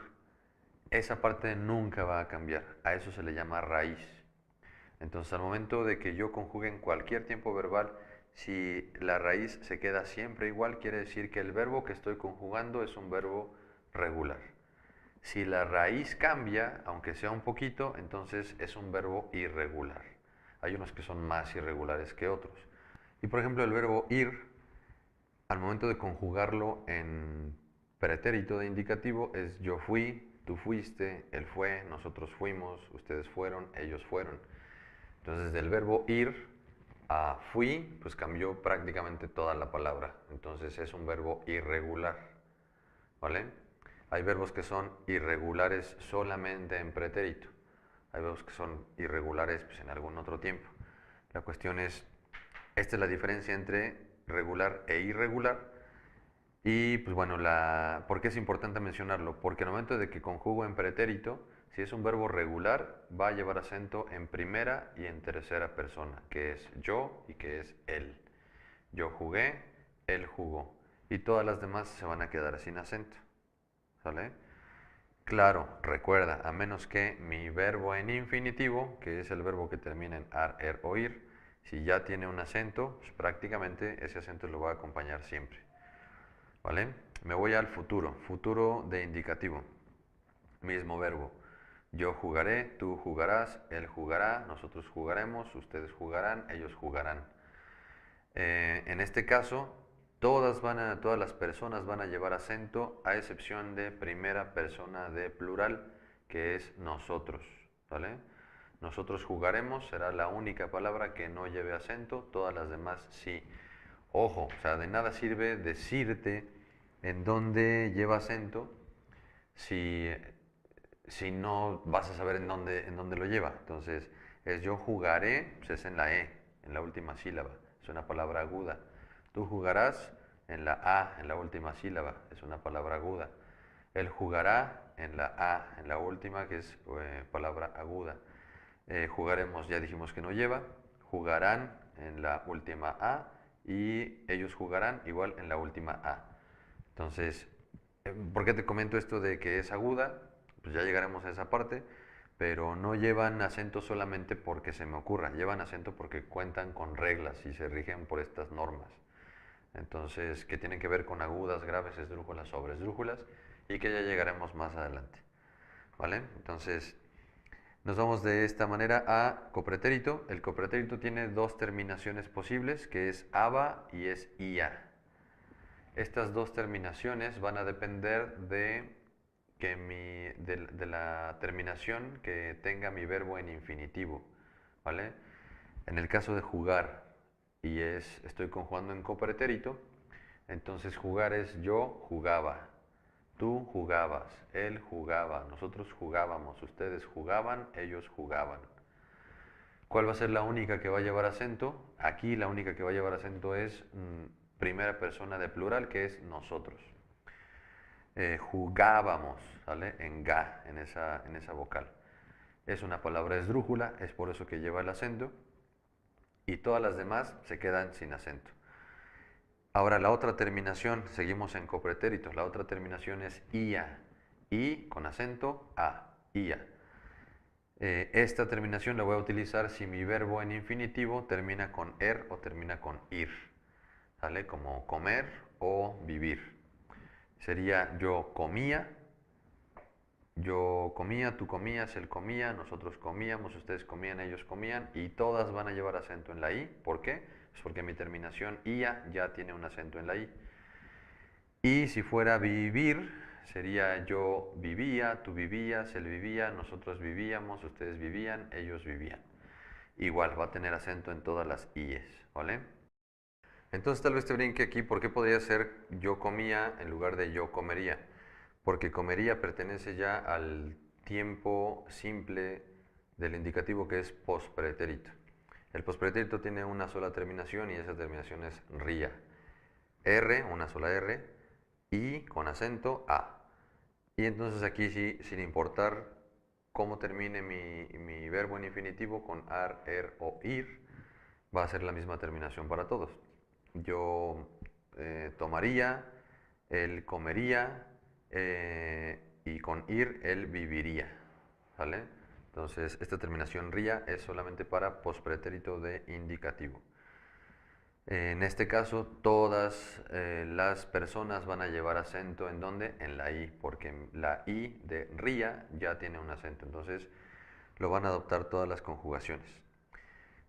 Esa parte nunca va a cambiar. A eso se le llama raíz. Entonces, al momento de que yo conjugue en cualquier tiempo verbal, si la raíz se queda siempre igual, quiere decir que el verbo que estoy conjugando es un verbo regular. Si la raíz cambia, aunque sea un poquito, entonces es un verbo irregular. Hay unos que son más irregulares que otros. Y por ejemplo, el verbo ir, al momento de conjugarlo en pretérito de indicativo, es yo fui, tú fuiste, él fue, nosotros fuimos, ustedes fueron, ellos fueron. Entonces, del verbo ir a fui, pues cambió prácticamente toda la palabra. Entonces, es un verbo irregular, ¿vale? Hay verbos que son irregulares solamente en pretérito. Hay verbos que son irregulares pues, en algún otro tiempo. La cuestión es, esta es la diferencia entre regular e irregular. Y pues bueno, ¿por qué es importante mencionarlo? Porque al momento de que conjugo en pretérito, si es un verbo regular, va a llevar acento en primera y en tercera persona, que es yo y que es él. Yo jugué, él jugó. Y todas las demás se van a quedar sin acento. ¿Sale? Claro, recuerda, a menos que mi verbo en infinitivo, que es el verbo que termina en ar, er o ir, si ya tiene un acento, pues prácticamente ese acento lo va a acompañar siempre. ¿Vale? Me voy al futuro, futuro de indicativo. Mismo verbo. Yo jugaré, tú jugarás, él jugará, nosotros jugaremos, ustedes jugarán, ellos jugarán. En este caso, todas las personas van a llevar acento, a excepción de primera persona de plural, que es nosotros. ¿Vale? Nosotros jugaremos será la única palabra que no lleve acento, todas las demás sí. Ojo, o sea, de nada sirve decirte en dónde lleva acento si, si no vas a saber en dónde lo lleva. Entonces, es yo jugaré, pues es en la E, en la última sílaba, es una palabra aguda. Tú jugarás en la A, en la última sílaba, es una palabra aguda. Él jugará en la A, en la última, que es palabra aguda. Jugaremos, ya dijimos que no lleva. Jugarán en la última A y ellos jugarán igual en la última A. Entonces, ¿por qué te comento esto de que es aguda? Pues ya llegaremos a esa parte, pero no llevan acento solamente porque se me ocurra, llevan acento porque cuentan con reglas y se rigen por estas normas. Entonces, que tienen que ver con agudas, graves, esdrújulas, sobresdrújulas, y que ya llegaremos más adelante. ¿Vale? Entonces, nos vamos de esta manera a copretérito. El copretérito tiene dos terminaciones posibles, que es aba y es ia. Estas dos terminaciones van a depender de la terminación que tenga mi verbo en infinitivo. ¿Vale? En el caso de jugar, y estoy conjugando en copretérito, entonces jugar es yo jugaba, tú jugabas, él jugaba, nosotros jugábamos, ustedes jugaban, ellos jugaban. ¿Cuál va a ser la única que va a llevar acento? Aquí la única que va a llevar acento es primera persona de plural, que es nosotros. Jugábamos, ¿vale? En ga, en esa vocal. Es una palabra esdrújula, es por eso que lleva el acento. Y todas las demás se quedan sin acento. Ahora la otra terminación, seguimos en copretéritos, la otra terminación es ia, i con acento a, ia. Esta terminación la voy a utilizar si mi verbo en infinitivo termina con er o termina con ir, ¿sale? Como comer o vivir. Sería yo comía, tú comías, él comía, nosotros comíamos, ustedes comían, ellos comían, y todas van a llevar acento en la i. ¿Por qué? Pues porque mi terminación ia ya tiene un acento en la i. Y si fuera vivir, sería yo vivía, tú vivías, él vivía, nosotros vivíamos, ustedes vivían, ellos vivían. Igual, va a tener acento en todas las i's, ¿vale? Entonces tal vez te brinque aquí, ¿por qué podría ser yo comía en lugar de yo comería? Porque comería pertenece ya al tiempo simple del indicativo que es pospretérito. El pospretérito tiene una sola terminación y esa terminación es ría. R, una sola R, y con acento A. Y entonces aquí sí, sin importar cómo termine mi verbo en infinitivo con ar, er o ir, va a ser la misma terminación para todos. Yo tomaría, él comería, y con ir él viviría, ¿vale? Entonces esta terminación ría es solamente para pospretérito de indicativo. En este caso, todas las personas van a llevar acento en ¿dónde? En la i, porque la i de ría ya tiene un acento, entonces lo van a adoptar todas las conjugaciones.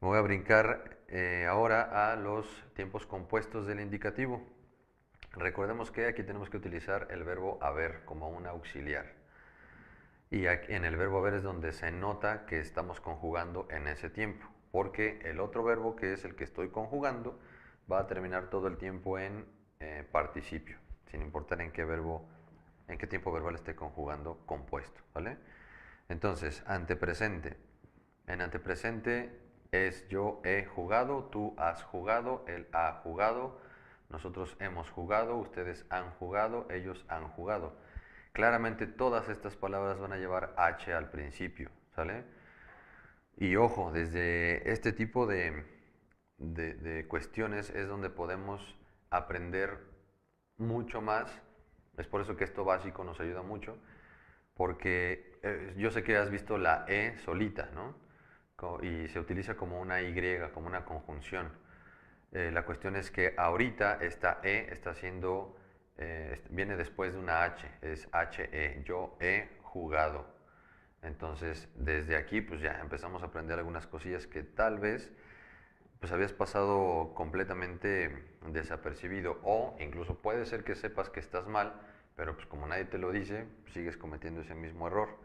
Me voy a brincar ahora a los tiempos compuestos del indicativo. Recordemos que aquí tenemos que utilizar el verbo haber como un auxiliar. Y aquí, en el verbo haber es donde se nota que estamos conjugando en ese tiempo, porque el otro verbo, que es el que estoy conjugando, va a terminar todo el tiempo en participio, sin importar en qué verbo, en qué tiempo verbal esté conjugando compuesto, ¿vale? Entonces, antepresente. En antepresente es yo he jugado, tú has jugado, él ha jugado, nosotros hemos jugado, ustedes han jugado, ellos han jugado. Claramente todas estas palabras van a llevar H al principio, ¿sale? Y ojo, desde este tipo de cuestiones es donde podemos aprender mucho más. Es por eso que esto básico nos ayuda mucho, porque yo sé que has visto la E solita, ¿no? Y se utiliza como una Y, como una conjunción. La cuestión es que ahorita esta E está siendo, viene después de una H, es HE, yo he jugado. Entonces, desde aquí pues ya empezamos a aprender algunas cosillas que tal vez pues habías pasado completamente desapercibido, o incluso puede ser que sepas que estás mal, pero pues como nadie te lo dice, sigues cometiendo ese mismo error.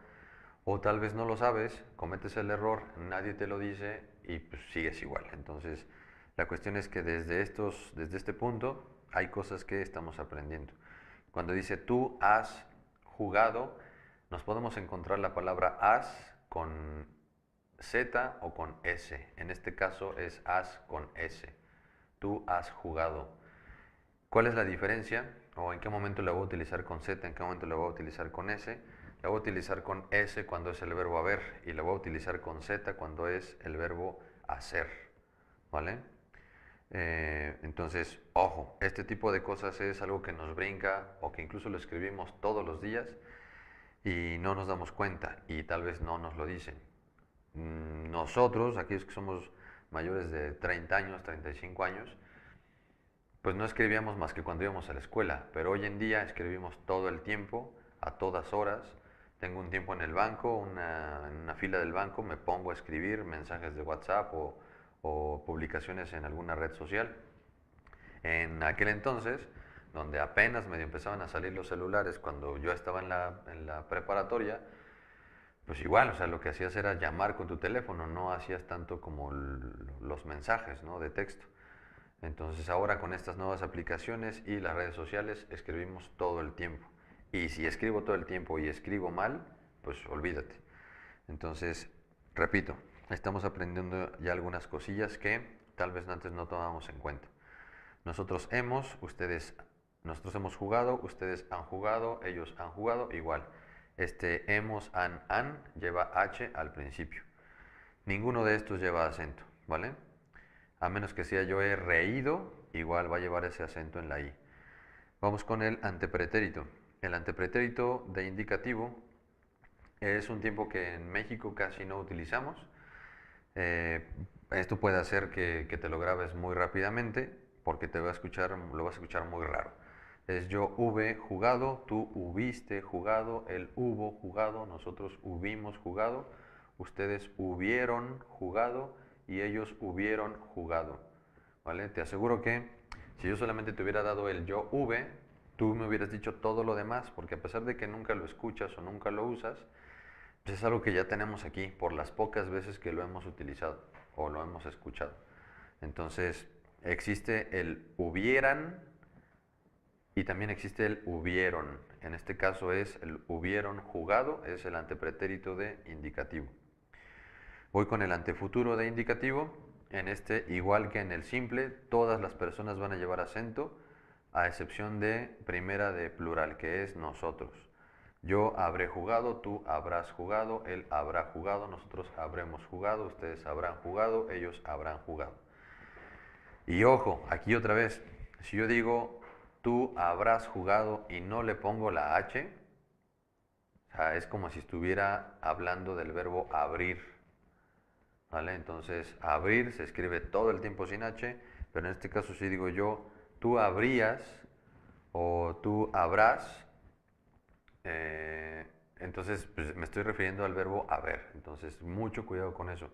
O tal vez no lo sabes, cometes el error, nadie te lo dice y pues sigues igual. Entonces, la cuestión es que desde este punto hay cosas que estamos aprendiendo. Cuando dice tú has jugado, nos podemos encontrar la palabra has con Z o con S. En este caso es has con S. Tú has jugado. ¿Cuál es la diferencia? ¿O en qué momento la voy a utilizar con Z? ¿En qué momento la voy a utilizar con S? La voy a utilizar con S cuando es el verbo haber y la voy a utilizar con Z cuando es el verbo hacer. ¿Vale? Entonces, ojo, este tipo de cosas es algo que nos brinca o que incluso lo escribimos todos los días y no nos damos cuenta y tal vez no nos lo dicen. Nosotros, aquellos que somos mayores de 30 años, 35 años, pues no escribíamos más que cuando íbamos a la escuela, pero hoy en día escribimos todo el tiempo, a todas horas. Tengo un tiempo en el banco, en una fila del banco, me pongo a escribir mensajes de WhatsApp o publicaciones en alguna red social. En aquel entonces, donde apenas medio empezaban a salir los celulares, cuando yo estaba en la preparatoria, pues igual, o sea, lo que hacías era llamar con tu teléfono, no hacías tanto como los mensajes, ¿no? De texto. Entonces ahora con estas nuevas aplicaciones y las redes sociales escribimos todo el tiempo. Y si escribo todo el tiempo y escribo mal, pues olvídate. Entonces, repito, estamos aprendiendo ya algunas cosillas que tal vez antes no tomábamos en cuenta. Nosotros hemos jugado, ustedes han jugado, ellos han jugado, igual. Este hemos, han lleva H al principio. Ninguno de estos lleva acento, ¿vale? A menos que sea yo he reído, igual va a llevar ese acento en la I. Vamos con el antepretérito. El antepretérito de indicativo es un tiempo que en México casi no utilizamos. Esto puede hacer que te lo grabes muy rápidamente porque lo vas a escuchar muy raro. Es yo hube jugado, tú hubiste jugado, él hubo jugado, nosotros hubimos jugado, ustedes hubieron jugado y ellos hubieron jugado. ¿Vale? Te aseguro que si yo solamente te hubiera dado el yo hube, tú me hubieras dicho todo lo demás, porque a pesar de que nunca lo escuchas o nunca lo usas, pues es algo que ya tenemos aquí por las pocas veces que lo hemos utilizado o lo hemos escuchado. Entonces, existe el hubieran y también existe el hubieron. En este caso es el hubieron jugado, es el antepretérito de indicativo. Voy con el antefuturo de indicativo. En este, igual que en el simple, todas las personas van a llevar acento, a excepción de primera de plural, que es nosotros. Yo habré jugado, tú habrás jugado, él habrá jugado, nosotros habremos jugado, ustedes habrán jugado, ellos habrán jugado. Y ojo, aquí otra vez, si yo digo tú habrás jugado y no le pongo la H, o sea, es como si estuviera hablando del verbo abrir. ¿Vale? Entonces, abrir se escribe todo el tiempo sin H, pero en este caso si digo yo, tú habrías o tú habrás, entonces pues, me estoy refiriendo al verbo haber. Entonces, mucho cuidado con eso.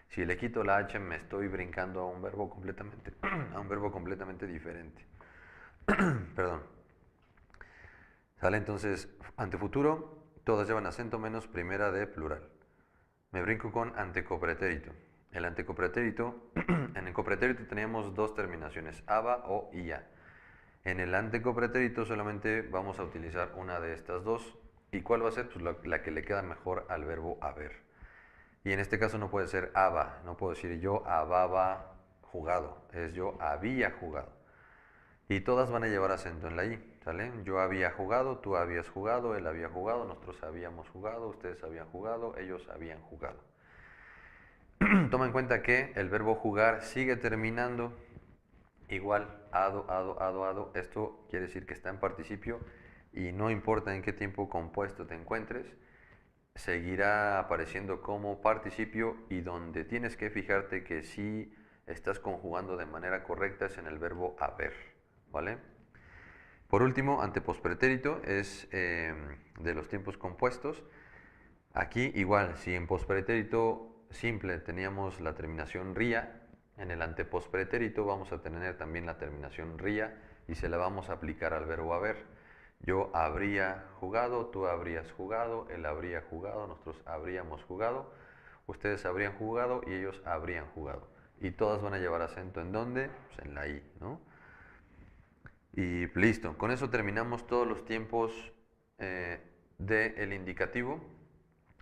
Si le quito la H, me estoy brincando a un verbo completamente, a un verbo completamente diferente. Perdón. ¿Sale? Entonces, antefuturo, todas llevan acento menos primera de plural. Me brinco con antecopretérito. El antecopretérito, en el copretérito teníamos dos terminaciones, aba o ia. En el antecopretérito solamente vamos a utilizar una de estas dos. ¿Y cuál va a ser? Pues la que le queda mejor al verbo haber. Y en este caso no puede ser aba, no puedo decir yo hababa jugado, es yo había jugado. Y todas van a llevar acento en la i, ¿sale? Yo había jugado, tú habías jugado, él había jugado, nosotros habíamos jugado, ustedes habían jugado, ellos habían jugado. Toma en cuenta que el verbo jugar sigue terminando igual, ado, ado, ado, ado. Esto quiere decir que está en participio y no importa en qué tiempo compuesto te encuentres, seguirá apareciendo como participio y donde tienes que fijarte que sí estás conjugando de manera correcta es en el verbo haber, ¿vale? Por último, antepospretérito es de los tiempos compuestos. Aquí igual, si en pospretérito simple teníamos la terminación ría, en el antepospretérito vamos a tener también la terminación ría y se la vamos a aplicar al verbo haber. Yo habría jugado, tú habrías jugado, él habría jugado, nosotros habríamos jugado, ustedes habrían jugado y ellos habrían jugado. Y todas van a llevar acento ¿en dónde? Pues en la I, ¿no? Y listo, con eso terminamos todos los tiempos del indicativo,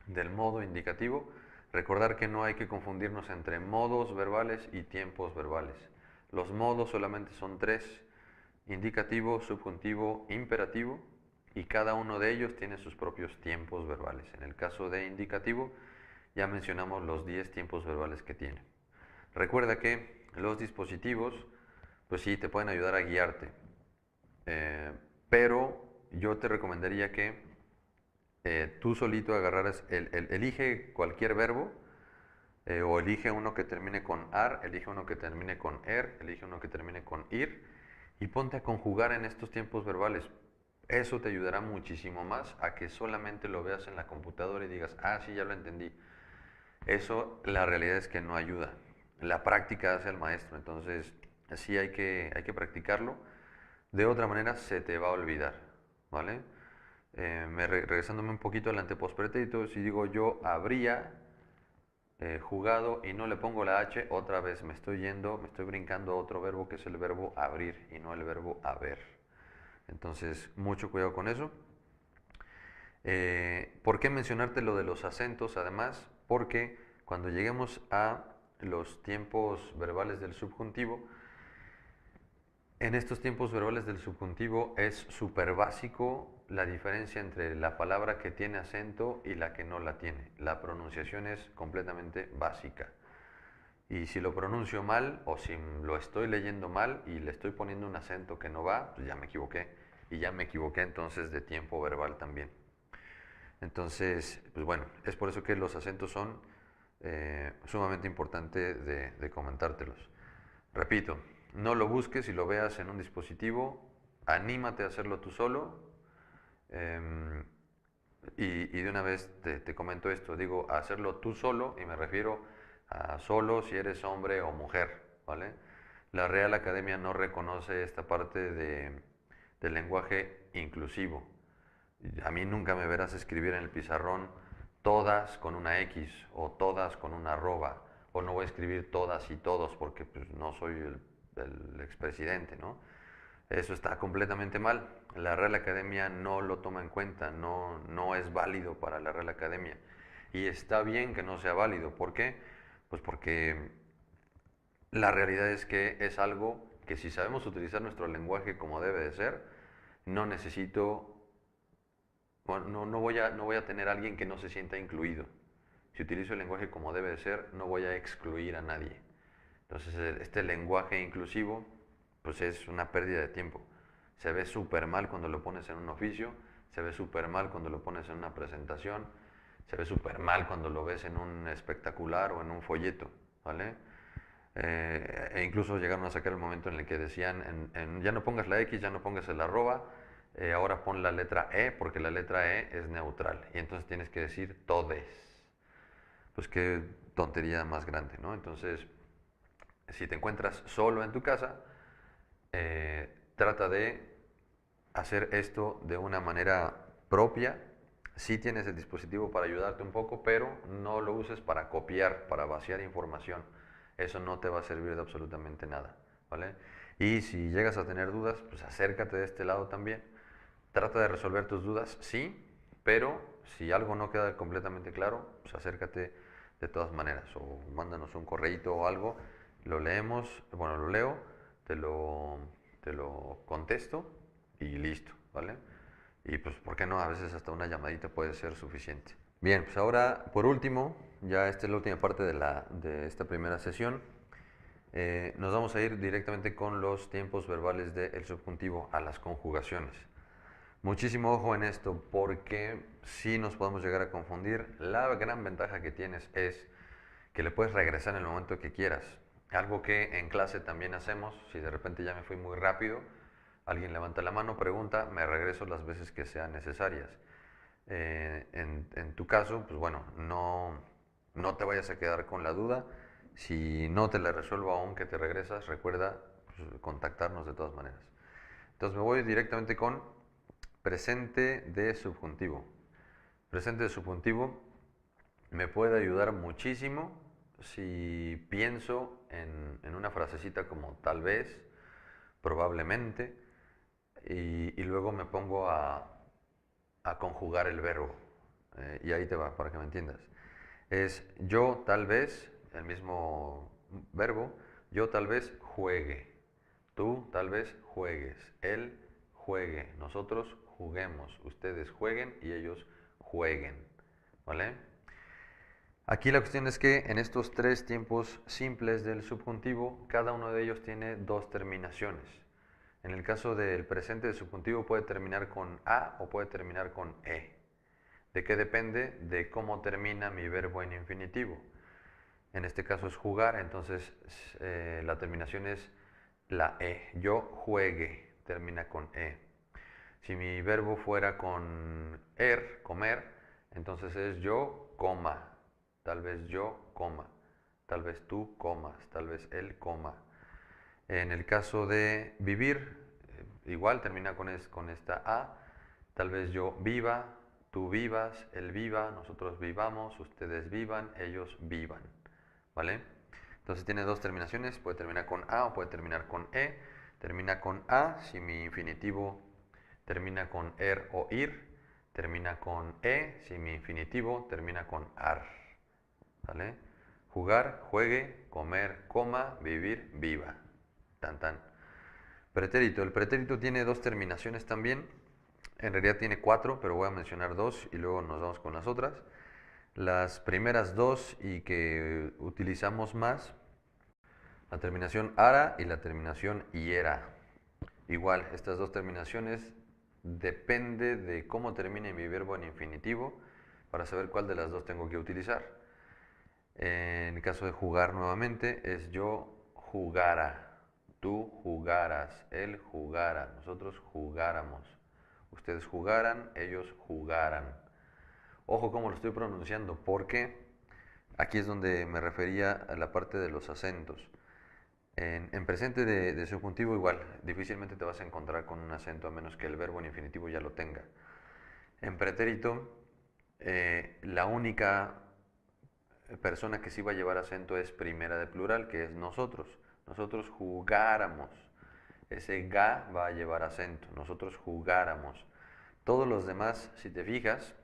del modo indicativo. Recordar que no hay que confundirnos entre modos verbales y tiempos verbales. Los modos solamente son tres: indicativo, subjuntivo, imperativo, y cada uno de ellos tiene sus propios tiempos verbales. En el caso de indicativo, ya mencionamos los 10 tiempos verbales que tiene. Recuerda que los dispositivos, pues sí, te pueden ayudar a guiarte, pero yo te recomendaría que tú solito agarraras, elige cualquier verbo, o elige uno que termine con ar, elige uno que termine con elige uno que termine con ir, y ponte a conjugar en estos tiempos verbales. Eso te ayudará muchísimo más a que solamente lo veas en la computadora y digas, ah, sí, ya lo entendí. Eso, la realidad es que no ayuda. La práctica hace al maestro, entonces sí hay que practicarlo. De otra manera se te va a olvidar, ¿vale? Regresándome un poquito al antepospretérito, si digo yo habría jugado y no le pongo la H, otra vez me estoy brincando a otro verbo que es el verbo abrir y no el verbo haber. Entonces, mucho cuidado con eso. ¿Por qué mencionarte lo de los acentos? Además, porque cuando lleguemos a los tiempos verbales del subjuntivo, en estos tiempos verbales del subjuntivo es súper básico la diferencia entre la palabra que tiene acento y la que no la tiene. La pronunciación es completamente básica. Y si lo pronuncio mal o si lo estoy leyendo mal y le estoy poniendo un acento que no va, pues ya me equivoqué. Y ya me equivoqué entonces de tiempo verbal también. Entonces, pues bueno, es por eso que los acentos son sumamente importantes de comentártelos. Repito, no lo busques y lo veas en un dispositivo, anímate a hacerlo tú solo. eh, y de una vez te comento esto, digo hacerlo tú solo y me refiero a solo si eres hombre o mujer, ¿vale? La Real Academia no reconoce esta parte del lenguaje inclusivo. A mí nunca me verás escribir en el pizarrón todas con una X o todas con una arroba, o no voy a escribir todas y todos porque pues, no soy el expresidente, ¿no? Eso está completamente mal. La Real Academia no lo toma en cuenta, no es válido para la Real Academia. Y está bien que no sea válido. ¿Por qué? Pues porque la realidad es que es algo que si sabemos utilizar nuestro lenguaje como debe de ser, no necesito, bueno, no voy a tener a alguien que no se sienta incluido. Si utilizo el lenguaje como debe de ser, no voy a excluir a nadie. Entonces, este lenguaje inclusivo, pues es una pérdida de tiempo. Se ve súper mal cuando lo pones en un oficio, se ve súper mal cuando lo pones en una presentación, se ve súper mal cuando lo ves en un espectacular o en un folleto, ¿vale? E incluso llegaron a sacar el momento en el que decían, ya no pongas la X, ya no pongas el arroba, ahora pon la letra E, porque la letra E es neutral. Y entonces tienes que decir todes. Pues qué tontería más grande, ¿no? Entonces, si te encuentras solo en tu casa, trata de hacer esto de una manera propia. Sí tienes el dispositivo para ayudarte un poco, pero no lo uses para copiar, para vaciar información. Eso no te va a servir de absolutamente nada, ¿vale? Y si llegas a tener dudas, pues acércate de este lado también. Trata de resolver tus dudas, sí, pero si algo no queda completamente claro, pues acércate de todas maneras o mándanos un correíto o algo, lo leemos, bueno, lo leo, te lo, te lo contesto y listo, ¿vale? Y pues, ¿por qué no? A veces hasta una llamadita puede ser suficiente. Bien, pues ahora, por último, ya esta es la última parte de esta primera sesión. Nos vamos a ir directamente con los tiempos verbales del subjuntivo a las conjugaciones. Muchísimo ojo en esto porque si nos podemos llegar a confundir. La gran ventaja que tienes es que le puedes regresar en el momento que quieras. Algo que en clase también hacemos, si de repente ya me fui muy rápido, alguien levanta la mano, pregunta, me regreso las veces que sean necesarias. En tu caso, pues bueno, no te vayas a quedar con la duda. Si no te la resuelvo aún que te regresas, recuerda pues, contactarnos de todas maneras. Entonces me voy directamente con presente de subjuntivo. Presente de subjuntivo me puede ayudar muchísimo si pienso en una frasecita como tal vez, probablemente, y luego me pongo a conjugar el verbo. Y ahí te va, para que me entiendas. Es yo tal vez, el mismo verbo, yo tal vez juegue, tú tal vez juegues, él juegue, nosotros juguemos, ustedes jueguen y ellos jueguen, ¿vale? Aquí la cuestión es que en estos tres tiempos simples del subjuntivo, cada uno de ellos tiene dos terminaciones. En el caso del presente del subjuntivo puede terminar con a o puede terminar con e. ¿De qué depende? De cómo termina mi verbo en infinitivo. En este caso es jugar, entonces la terminación es la e. Yo juegue, termina con e. Si mi verbo fuera con comer, entonces es yo coma, tal vez yo coma, tal vez tú comas, tal vez él coma. En el caso de vivir, igual termina con esta A, tal vez yo viva, tú vivas, él viva, nosotros vivamos, ustedes vivan, ellos vivan, ¿vale? Entonces tiene dos terminaciones, puede terminar con A o puede terminar con E. Termina con A si mi infinitivo termina con o ir, termina con E si mi infinitivo termina con ar, ¿vale? Jugar, juegue, comer, coma, vivir, viva. Tan tan. Pretérito. El pretérito tiene dos terminaciones también. En realidad tiene cuatro, pero voy a mencionar dos y luego nos vamos con las otras. Las primeras dos y que utilizamos más La terminación ara y la terminación iera. Igual, estas dos terminaciones depende de cómo termine mi verbo en infinitivo para saber cuál de las dos tengo que utilizar. En el caso de jugar nuevamente es yo jugara, tú jugaras, él jugara, nosotros jugáramos, ustedes jugaran, ellos jugaran. Ojo cómo lo estoy pronunciando, porque aquí es donde me refería a la parte de los acentos. En presente de subjuntivo igual, difícilmente te vas a encontrar con un acento a menos que el verbo en infinitivo ya lo tenga. En pretérito, la única persona que sí va a llevar acento es primera de plural, que es nosotros. Nosotros jugáramos. Ese ga va a llevar acento. Nosotros jugáramos. Todos los demás, si te fijas,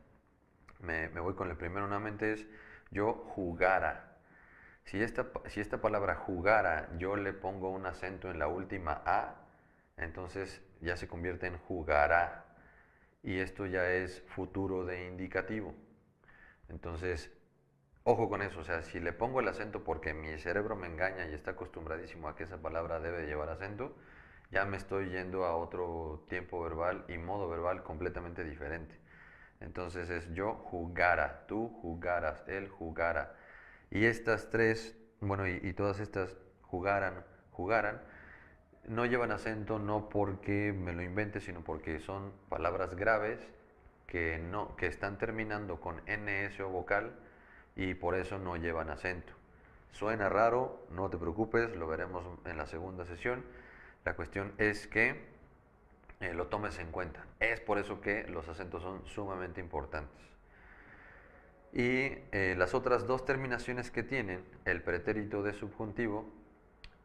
me voy con el primero nuevamente, es yo jugara. Si esta palabra jugara yo le pongo un acento en la última A, entonces ya se convierte en jugará. Y esto ya es futuro de indicativo. Entonces, ojo con eso, o sea, si le pongo el acento porque mi cerebro me engaña y está acostumbradísimo a que esa palabra debe llevar acento, ya me estoy yendo a otro tiempo verbal y modo verbal completamente diferente. Entonces es yo jugara, tú jugaras, él jugara. Y estas tres, bueno, y todas estas jugaran, jugaran, no llevan acento no porque me lo invente, sino porque son palabras graves que están terminando con ns o vocal y por eso no llevan acento. Suena raro, no te preocupes, lo veremos en la segunda sesión. La cuestión es que lo tomes en cuenta. Es por eso que los acentos son sumamente importantes. Y las otras dos terminaciones que tienen el pretérito de subjuntivo,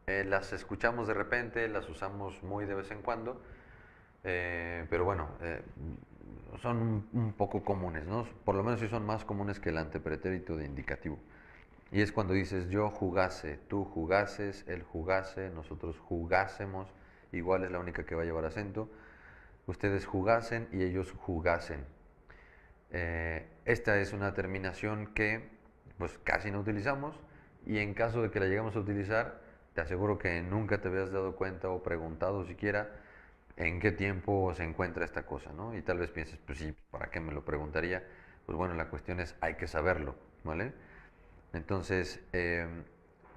las escuchamos de repente, las usamos muy de vez en cuando, pero bueno, son un poco comunes, ¿no? Por lo menos sí son más comunes que el antepretérito de indicativo. Y es cuando dices yo jugase, tú jugases, él jugase, nosotros jugásemos, igual es la única que va a llevar acento. Ustedes jugasen y ellos jugasen. Esta es una terminación que pues casi no utilizamos y en caso de que la lleguemos a utilizar, te aseguro que nunca te habías dado cuenta o preguntado siquiera en qué tiempo se encuentra esta cosa, ¿no? Y tal vez pienses, pues sí, ¿para qué me lo preguntaría? Pues bueno, la cuestión es, hay que saberlo, ¿vale? Entonces,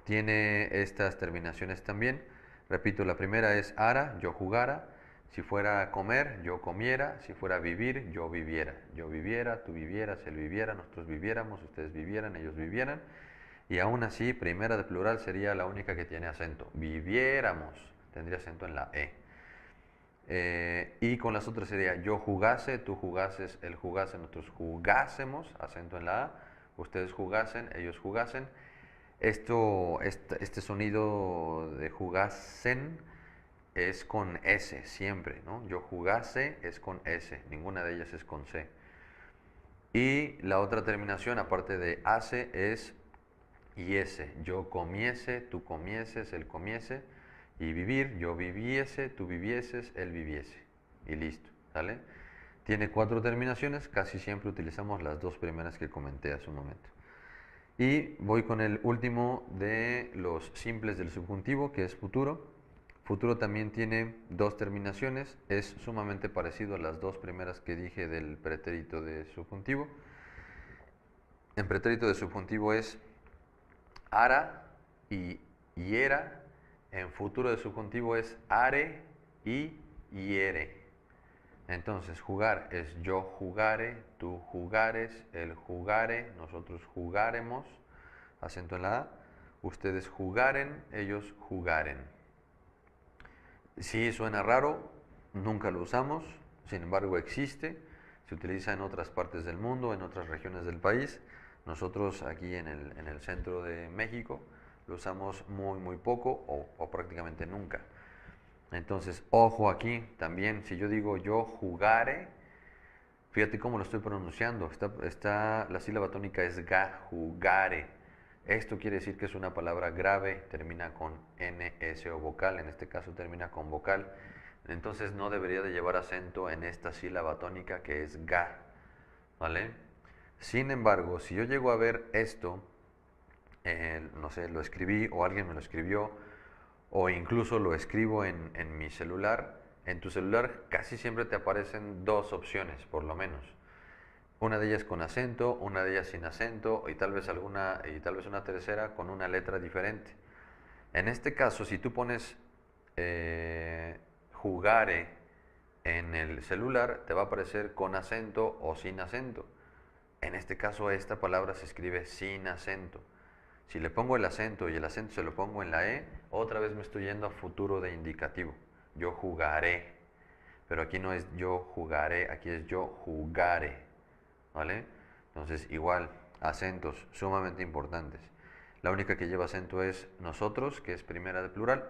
tiene estas terminaciones también. Repito, la primera es ara, yo jugara. Si fuera comer, yo comiera. Si fuera vivir, yo viviera. Yo viviera, tú vivieras, él viviera, nosotros viviéramos, ustedes vivieran, ellos vivieran. Y aún así, primera de plural sería la única que tiene acento. Viviéramos, tendría acento en la E. Y con las otras sería yo jugase, tú jugases, él jugase, nosotros jugásemos, acento en la A, ustedes jugasen, ellos jugasen. Este sonido de jugasen es con S siempre, ¿no? Yo jugase es con S, ninguna de ellas es con C. Y la otra terminación, aparte de hace, es iese. Yo comiese, tú comieses, él comiese. Y vivir, yo viviese, tú vivieses, él viviese. Y listo, ¿sale? Tiene 4 terminaciones, casi siempre utilizamos las dos primeras que comenté hace un momento. Y voy con el último de los simples del subjuntivo, que es futuro. Futuro también tiene 2 terminaciones, es sumamente parecido a las dos primeras que dije del pretérito de subjuntivo. En pretérito de subjuntivo es ara y hiera. En futuro de subjuntivo es are y hiere. Entonces, jugar es yo jugare, tú jugares, él jugare, nosotros jugáremos, acento en la A, ustedes jugaren, ellos jugaren. Si suena raro, nunca lo usamos, sin embargo existe, se utiliza en otras partes del mundo, en otras regiones del país. Nosotros aquí en el centro de México lo usamos muy poco o prácticamente nunca. Entonces, ojo aquí también, si yo digo yo jugare, fíjate cómo lo estoy pronunciando. La sílaba tónica es ga, jugare. Esto quiere decir que es una palabra grave, termina con ns o vocal, en este caso termina con vocal. Entonces no debería de llevar acento en esta sílaba tónica que es ga, ¿vale? Sin embargo, si yo llego a ver esto, no sé, lo escribí o alguien me lo escribió, o incluso lo escribo en mi celular. En tu celular casi siempre te aparecen dos opciones, por lo menos. Una de ellas con acento, una de ellas sin acento y tal vez una tercera con una letra diferente. En este caso, si tú pones jugare en el celular, te va a aparecer con acento o sin acento. En este caso, esta palabra se escribe sin acento. Si le pongo el acento y el acento se lo pongo en la E, otra vez me estoy yendo a futuro de indicativo. Yo jugaré. Pero aquí no es yo jugaré, aquí es yo jugare. ¿Vale? Entonces, igual, acentos sumamente importantes. La única que lleva acento es nosotros, que es primera de plural,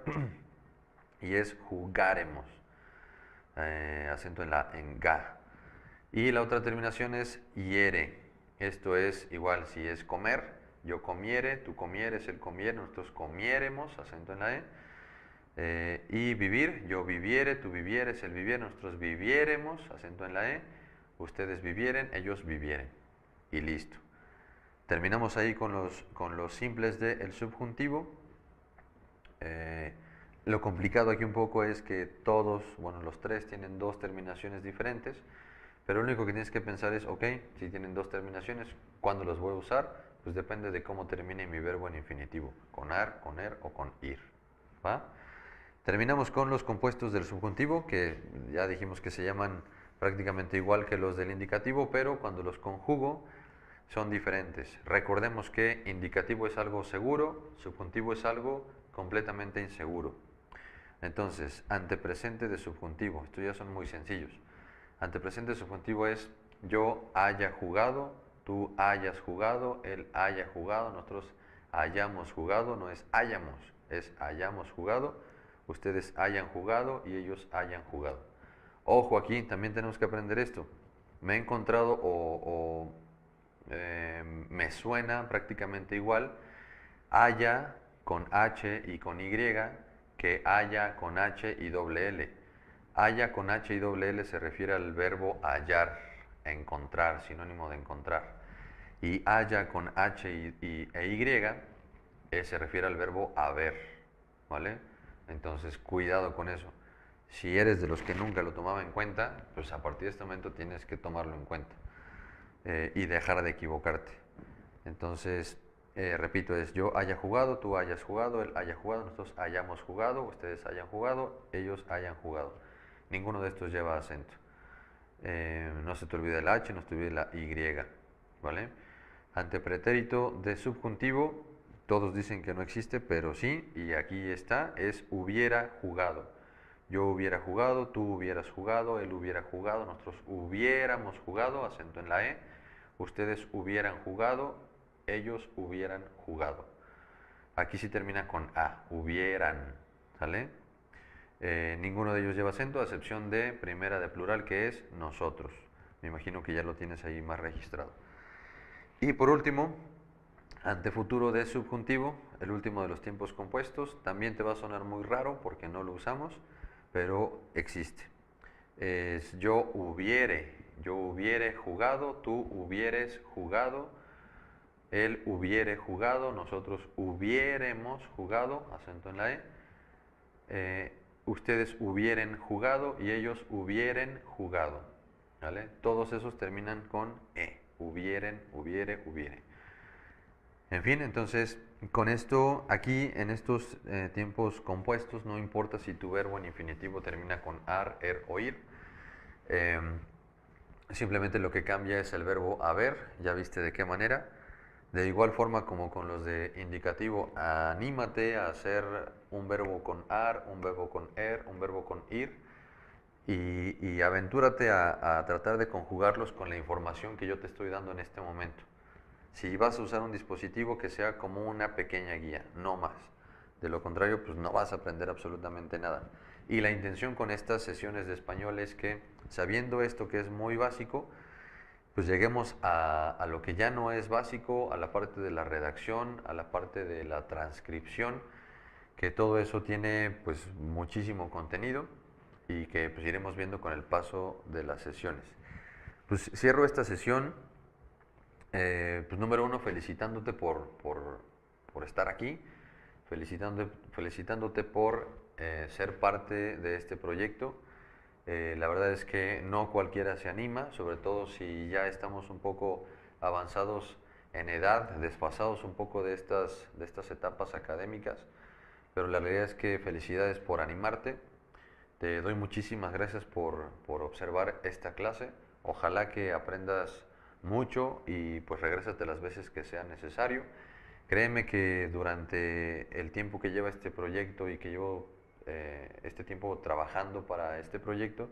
y es jugaremos. Acento en ga. Y la otra terminación es hiere. Esto es igual, si es comer, yo comiere, tú comieres, él comiere, nosotros comiéremos, acento en la E. Y vivir, yo viviere, tú vivieres, él viviere, nosotros viviéremos, acento en la E. Ustedes vivieren, ellos vivieren. Y listo. Terminamos ahí con los simples del subjuntivo. Lo complicado aquí un poco es que todos, bueno, los tres tienen dos terminaciones diferentes, pero lo único que tienes que pensar es, ok, si tienen dos terminaciones, ¿cuándo los voy a usar? Pues depende de cómo termine mi verbo en infinitivo, con ar, con er o con ir. ¿Va? Terminamos con los compuestos del subjuntivo, que ya dijimos que se llaman prácticamente igual que los del indicativo, pero cuando los conjugo son diferentes. Recordemos que indicativo es algo seguro, subjuntivo es algo completamente inseguro. Entonces, antepresente de subjuntivo, estos ya son muy sencillos. Antepresente de subjuntivo es yo haya jugado, tú hayas jugado, él haya jugado, nosotros hayamos jugado, no es hayamos jugado, ustedes hayan jugado y ellos hayan jugado. Ojo, aquí también tenemos que aprender esto. Me he encontrado me suena prácticamente igual haya con H y con Y que haya con H y doble L. Haya con H y doble L se refiere al verbo hallar, encontrar, sinónimo de encontrar. Y haya con H e Y se refiere al verbo haber, ¿vale? Entonces, cuidado con eso. Si eres de los que nunca lo tomaba en cuenta, pues a partir de este momento tienes que tomarlo en cuenta y dejar de equivocarte. Entonces, repito, es yo haya jugado, tú hayas jugado, él haya jugado, nosotros hayamos jugado, ustedes hayan jugado, ellos hayan jugado. Ninguno de estos lleva acento. No se te olvide el H, no se te olvide la Y, ¿vale? Antepretérito de subjuntivo, todos dicen que no existe, pero sí, y aquí está, es hubiera jugado. Yo hubiera jugado, tú hubieras jugado, él hubiera jugado, nosotros hubiéramos jugado, acento en la E, ustedes hubieran jugado, ellos hubieran jugado. Aquí sí termina con A, hubieran, ¿sale? Ninguno de ellos lleva acento, a excepción de primera de plural, que es nosotros. Me imagino que ya lo tienes ahí más registrado. Y por último, antefuturo de subjuntivo, el último de los tiempos compuestos. También te va a sonar muy raro porque no lo usamos, pero existe. Es yo hubiere jugado, tú hubieres jugado, él hubiere jugado, nosotros hubiéremos jugado, acento en la E. Ustedes hubieren jugado y ellos hubieren jugado. ¿Vale? Todos esos terminan con E. Hubieren, hubiere, hubiere. En fin, entonces, con esto, aquí en estos tiempos compuestos, no importa si tu verbo en infinitivo termina con ar, er o ir. Simplemente lo que cambia es el verbo haber, ya viste de qué manera. De igual forma como con los de indicativo, anímate a hacer un verbo con ar, un verbo con er, un verbo con ir y aventúrate a tratar de conjugarlos con la información que yo te estoy dando en este momento. Si vas a usar un dispositivo que sea como una pequeña guía, no más. De lo contrario, pues no vas a aprender absolutamente nada. Y la intención con estas sesiones de español es que, sabiendo esto que es muy básico, pues lleguemos a lo que ya no es básico, a la parte de la redacción, a la parte de la transcripción, que todo eso tiene pues muchísimo contenido y que pues iremos viendo con el paso de las sesiones. Pues cierro esta sesión, pues número uno, felicitándote por estar aquí, felicitándote por ser parte de este proyecto. La verdad es que no cualquiera se anima, sobre todo si ya estamos un poco avanzados en edad, desfasados un poco de estas etapas académicas, pero la realidad es que felicidades por animarte. Te doy muchísimas gracias por observar esta clase. Ojalá que aprendas mucho y pues regrésate las veces que sea necesario. Créeme que durante el tiempo que lleva este proyecto y que llevo este tiempo trabajando para este proyecto,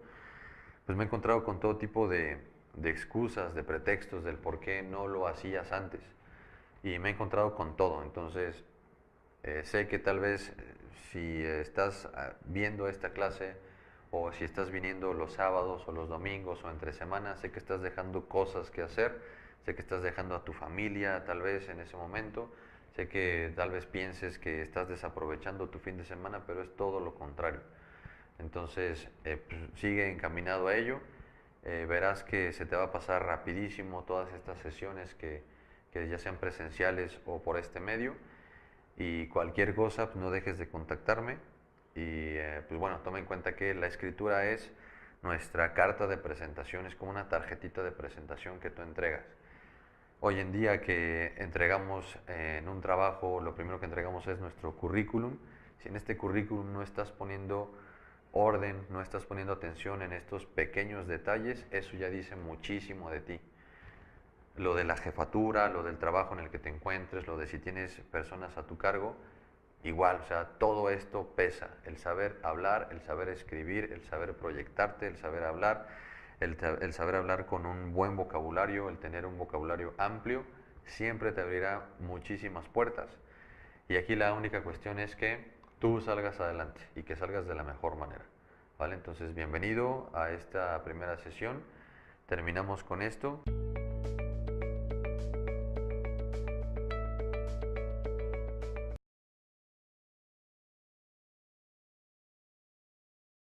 pues me he encontrado con todo tipo de excusas, de pretextos del por qué no lo hacías antes. Y me he encontrado con todo. Entonces, sé que tal vez si estás viendo esta clase o si estás viniendo los sábados o los domingos o entre semanas, sé que estás dejando cosas que hacer, sé que estás dejando a tu familia tal vez en ese momento, sé que tal vez pienses que estás desaprovechando tu fin de semana, pero es todo lo contrario. Entonces, pues, sigue encaminado a ello. Verás que se te va a pasar rapidísimo todas estas sesiones que ya sean presenciales o por este medio. Y cualquier cosa, pues no dejes de contactarme. Y pues bueno, toma en cuenta que la escritura es nuestra carta de presentación, es como una tarjetita de presentación que tú entregas. Hoy en día que entregamos en un trabajo, lo primero que entregamos es nuestro currículum. Si en este currículum no estás poniendo orden, no estás poniendo atención en estos pequeños detalles, eso ya dice muchísimo de ti. Lo de la jefatura, lo del trabajo en el que te encuentres, lo de si tienes personas a tu cargo, igual, o sea, todo esto pesa. El saber hablar, el saber escribir, el saber proyectarte, el saber hablar, el saber hablar con un buen vocabulario, el tener un vocabulario amplio, siempre te abrirá muchísimas puertas. Y aquí la única cuestión es que tú salgas adelante y que salgas de la mejor manera. ¿Vale? Entonces, bienvenido a esta primera sesión. Terminamos con esto.